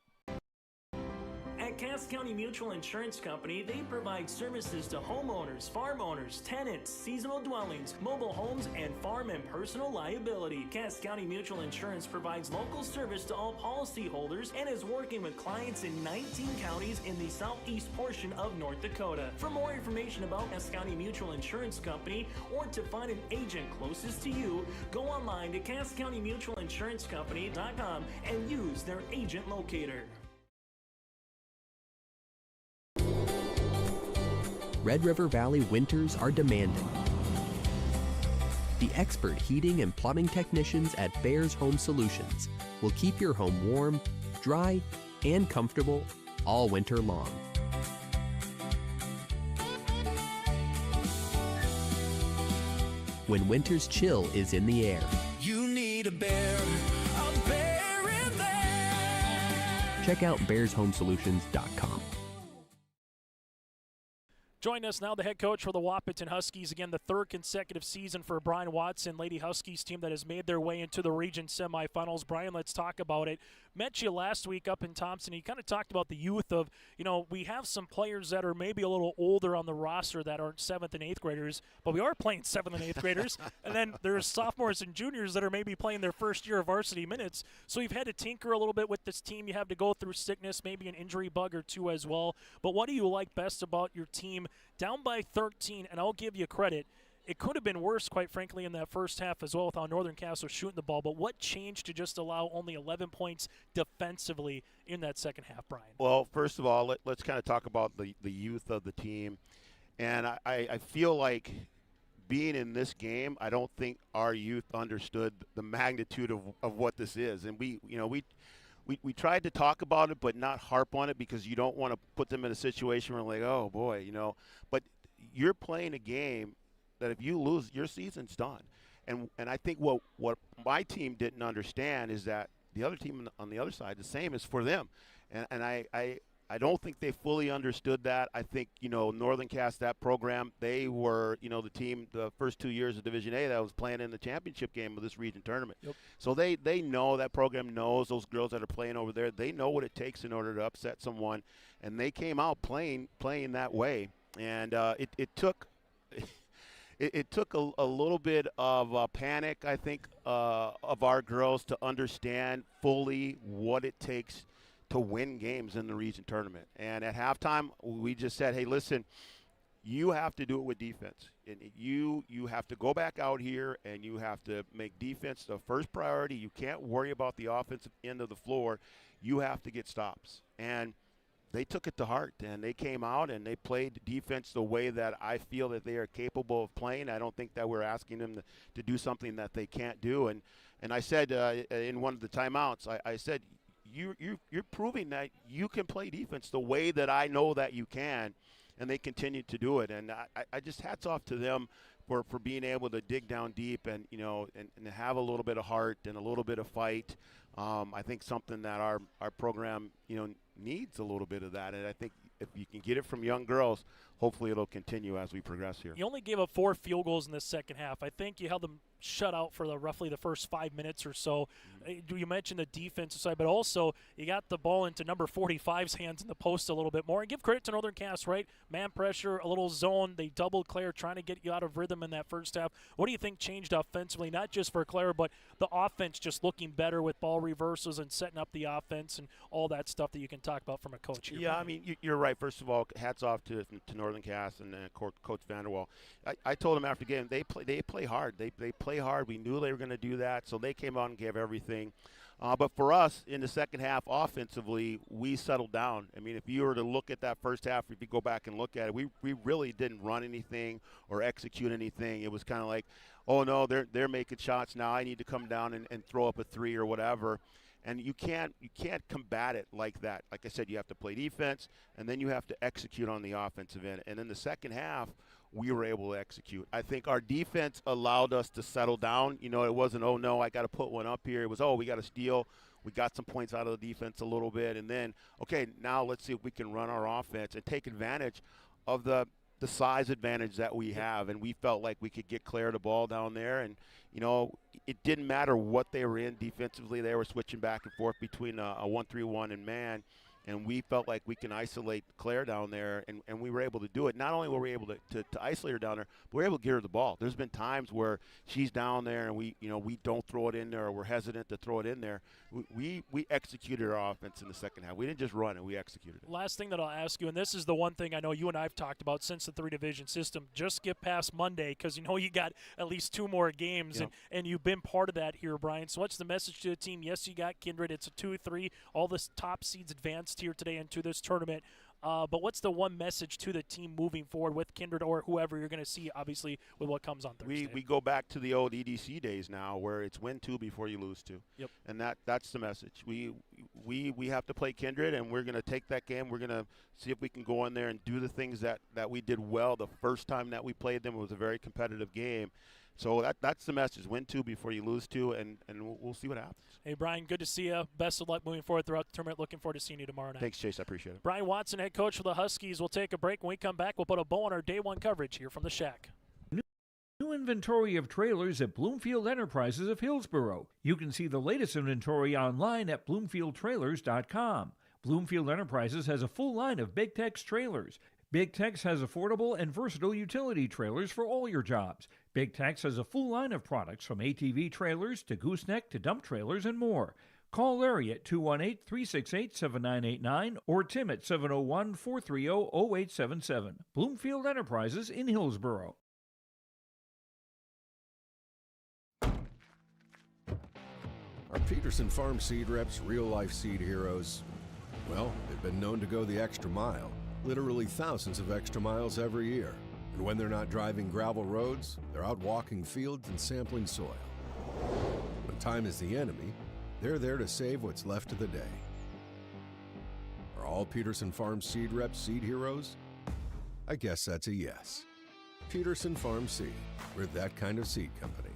At Cass County Mutual Insurance Company, they provide services to homeowners, farm owners, tenants, seasonal dwellings, mobile homes, and farm and personal liability. Cass County Mutual Insurance provides local service to all policyholders and is working with clients in 19 counties in the southeast portion of North Dakota. For more information about Cass County Mutual Insurance Company or to find an agent closest to you, go online to CassCountyMutualInsuranceCompany.com and use their agent locator. Red River Valley winters are demanding. The expert heating and plumbing technicians at Bears Home Solutions will keep your home warm, dry, and comfortable all winter long. When winter's chill is in the air, you need a bear in there. Check out bearshomesolutions.com. Join us now, the head coach for the Wahpeton Huskies. Again, the third consecutive season for Brian Watson, Lady Huskies team that has made their way into the region semifinals. Brian, let's talk about it. met you last week up in Thompson. You kind of talked about the youth of, we have some players that are maybe a little older on the roster that aren't 7th and 8th graders, but we are playing 7th and 8th graders. And then there's sophomores and juniors that are maybe playing their first year of varsity minutes. So you've had to tinker a little bit with this team. You have to go through sickness, maybe an injury bug or two as well. But what do you like best about your team down by 13? And I'll give you credit. It could have been worse, quite frankly, in that first half as well with how Northern Cass was shooting the ball. But what changed to just allow only 11 points defensively in that second half, Brian? Well, first of all, let's kind of talk about the youth of the team. And I feel like being in this game, I don't think our youth understood the magnitude of what this is. And we tried to talk about it but not harp on it because you don't want to put them in a situation where like, oh, boy, But you're playing a game that if you lose, your season's done. And I think what my team didn't understand is that the other team on the other side, the same is for them. And I don't think they fully understood that. I think, Northern Cass, that program, they were, the team the first 2 years of Division A that was playing in the championship game of this region tournament. Yep. So they know, that program knows those girls that are playing over there. They know what it takes in order to upset someone. And they came out playing that way. And it took – It took a little bit of panic, I think, of our girls to understand fully what it takes to win games in the region tournament. And at halftime, we just said, hey, listen, you have to do it with defense. And you have to go back out here and you have to make defense the first priority. You can't worry about the offensive end of the floor. You have to get stops. And they took it to heart, and they came out and they played defense the way that I feel that they are capable of playing. I don't think that we're asking them to do something that they can't do. And I said in one of the timeouts, I said, you're proving that you can play defense the way that I know that you can, and they continued to do it. And I just hats off to them for being able to dig down deep and and have a little bit of heart and a little bit of fight. I think something that our program needs a little bit of that, and I think if you can get it from young girls, hopefully it'll continue as we progress here. You only gave up 4 field goals in the second half. I think you held them shut out for roughly the first 5 minutes or so. You mentioned the defensive side, but also you got the ball into number 45's hands in the post a little bit more. And give credit to Northern Cass, right? Man pressure, a little zone. They doubled Claire, trying to get you out of rhythm in that first half. What do you think changed offensively, not just for Claire, but the offense just looking better with ball reversals and setting up the offense and all that stuff that you can talk about from a coach here? Yeah, I mean, you're right. First of all, hats off to Northern Cass and Coach Vanderwall. I told him after the game, they play hard. They play hard. We knew they were going to do that, so they came out and gave everything. But for us, in the second half, offensively, we settled down. I mean, if you were to look at that first half, if you go back and look at it, we really didn't run anything or execute anything. It was kind of like, oh, no, they're making shots now. I need to come down and throw up a 3 or whatever. And you can't combat it like that. Like I said, you have to play defense, and then you have to execute on the offensive end. And in the second half, we were able to execute. I think our defense allowed us to settle down. It wasn't, oh, no, I got to put one up here. It was, oh, we got to steal. We got some points out of the defense a little bit. And then, okay, now let's see if we can run our offense and take advantage of the size advantage that we have. And we felt like we could get Claire the ball down there. And, it didn't matter what they were in defensively. They were switching back and forth between a 1-3-1 and man. And we felt like we can isolate Claire down there, and we were able to do it. Not only were we able to isolate her down there, but we were able to get her the ball. There's been times where she's down there and we don't throw it in there, or we're hesitant to throw it in there. We executed our offense in the second half. We didn't just run it, we executed it. Last thing that I'll ask you, and this is the one thing I know you and I have talked about since the 3-division system, just get past Monday because you got at least 2 more games, Yep. and you've been part of that here, Brian. So what's the message to the team? Yes, you got Kindred. It's a 2-3. All the top seeds advanced here today into this tournament. But what's the one message to the team moving forward with Kindred or whoever you're going to see, obviously, with what comes on Thursday? We go back to the old EDC days now where it's win 2 before you lose 2. Yep. And that's the message. We have to play Kindred, and we're going to take that game. We're going to see if we can go in there and do the things that we did well the first time that we played them. It was a very competitive game. So that's the message. Win 2 before you lose 2, and we'll see what happens. Hey, Brian, good to see you. Best of luck moving forward throughout the tournament. Looking forward to seeing you tomorrow night. Thanks, Chase. I appreciate it. Brian Watson, head coach for the Huskies. We'll take a break. When we come back, we'll put a bow on our day 1 coverage here from the Shack. New inventory of trailers at Bloomfield Enterprises of Hillsborough. You can see the latest inventory online at bloomfieldtrailers.com. Bloomfield Enterprises has a full line of Big Tex trailers. Big Tex has affordable and versatile utility trailers for all your jobs. Big Tex has a full line of products from ATV trailers to gooseneck to dump trailers and more. Call Larry at 218-368-7989 or Tim at 701-430-0877. Bloomfield Enterprises in Hillsborough. Are Peterson Farm seed reps real-life seed heroes? Well, they've been known to go the extra mile, literally thousands of extra miles every year. And when they're not driving gravel roads, they're out walking fields and sampling soil. When time is the enemy, they're there to save what's left of the day. Are all Peterson Farm seed reps seed heroes? I guess that's a yes. Peterson Farm Seed. We're that kind of seed company.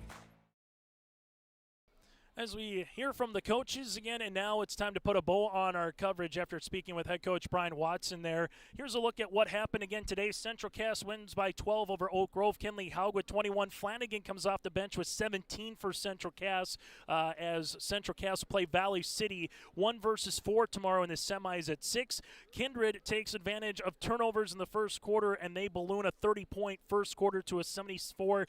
As we hear from the coaches again, and now it's time to put a bow on our coverage after speaking with head coach Brian Watson there. Here's a look at what happened again today. Central Cass wins by 12 over Oak Grove. Kinley Haug with 21. Flanagan comes off the bench with 17 for Central Cass as Central Cass play Valley City 1 versus 4 tomorrow in the semis at 6. Kindred takes advantage of turnovers in the first quarter, and they balloon a 30-point first quarter to a 74-33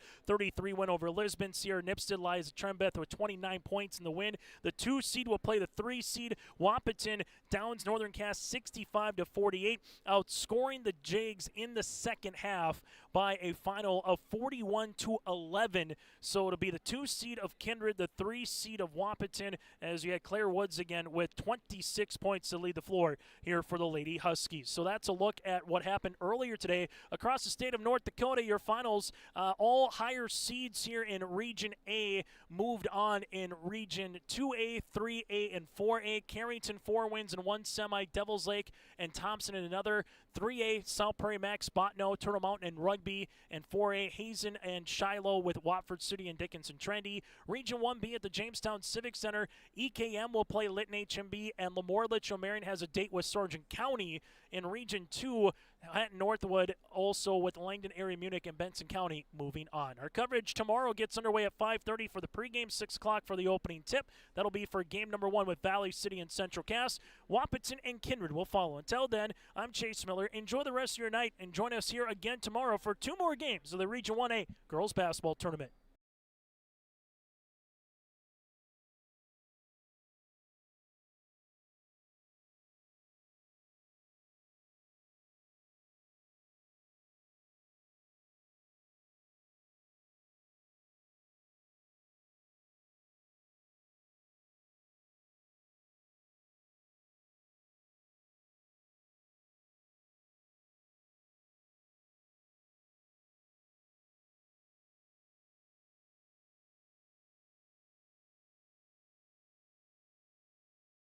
win over Lisbon. Sierra Nipstead lies at Trembeth with 29 points in the win. The 2 seed will play the 3 seed. Wahpeton downs Northern Cass 65-48, outscoring the Jags in the second half by a final of 41-11. So it'll be the 2 seed of Kindred, the 3 seed of Wahpeton, as you had Claire Woods again with 26 points to lead the floor here for the Lady Huskies. So that's a look at what happened earlier today across the state of North Dakota. Your finals, all higher seeds here in Region A moved on in Region 2A, 3A, and 4A. Carrington 4 wins in 1 semi. Devils Lake and Thompson in another. 3A, South Prairie Max, Botno, Turtle Mountain, and Rugby. And 4A, Hazen and Shiloh with Watford City and Dickinson Trendy. Region 1B at the Jamestown Civic Center. EKM will play Lytton HMB, and Lemoore Litchfield Marion has a date with Sargent County. In Region 2, at Northwood, also with Langdon, Area Munich, and Benson County moving on. Our coverage tomorrow gets underway at 5:30 for the pregame, 6 o'clock for the opening tip. That'll be for game number 1 with Valley City and Central Cass. Wahpeton and Kindred will follow. Until then, I'm Chase Miller. Enjoy the rest of your night and join us here again tomorrow for 2 more games of the Region 1A Girls Basketball Tournament.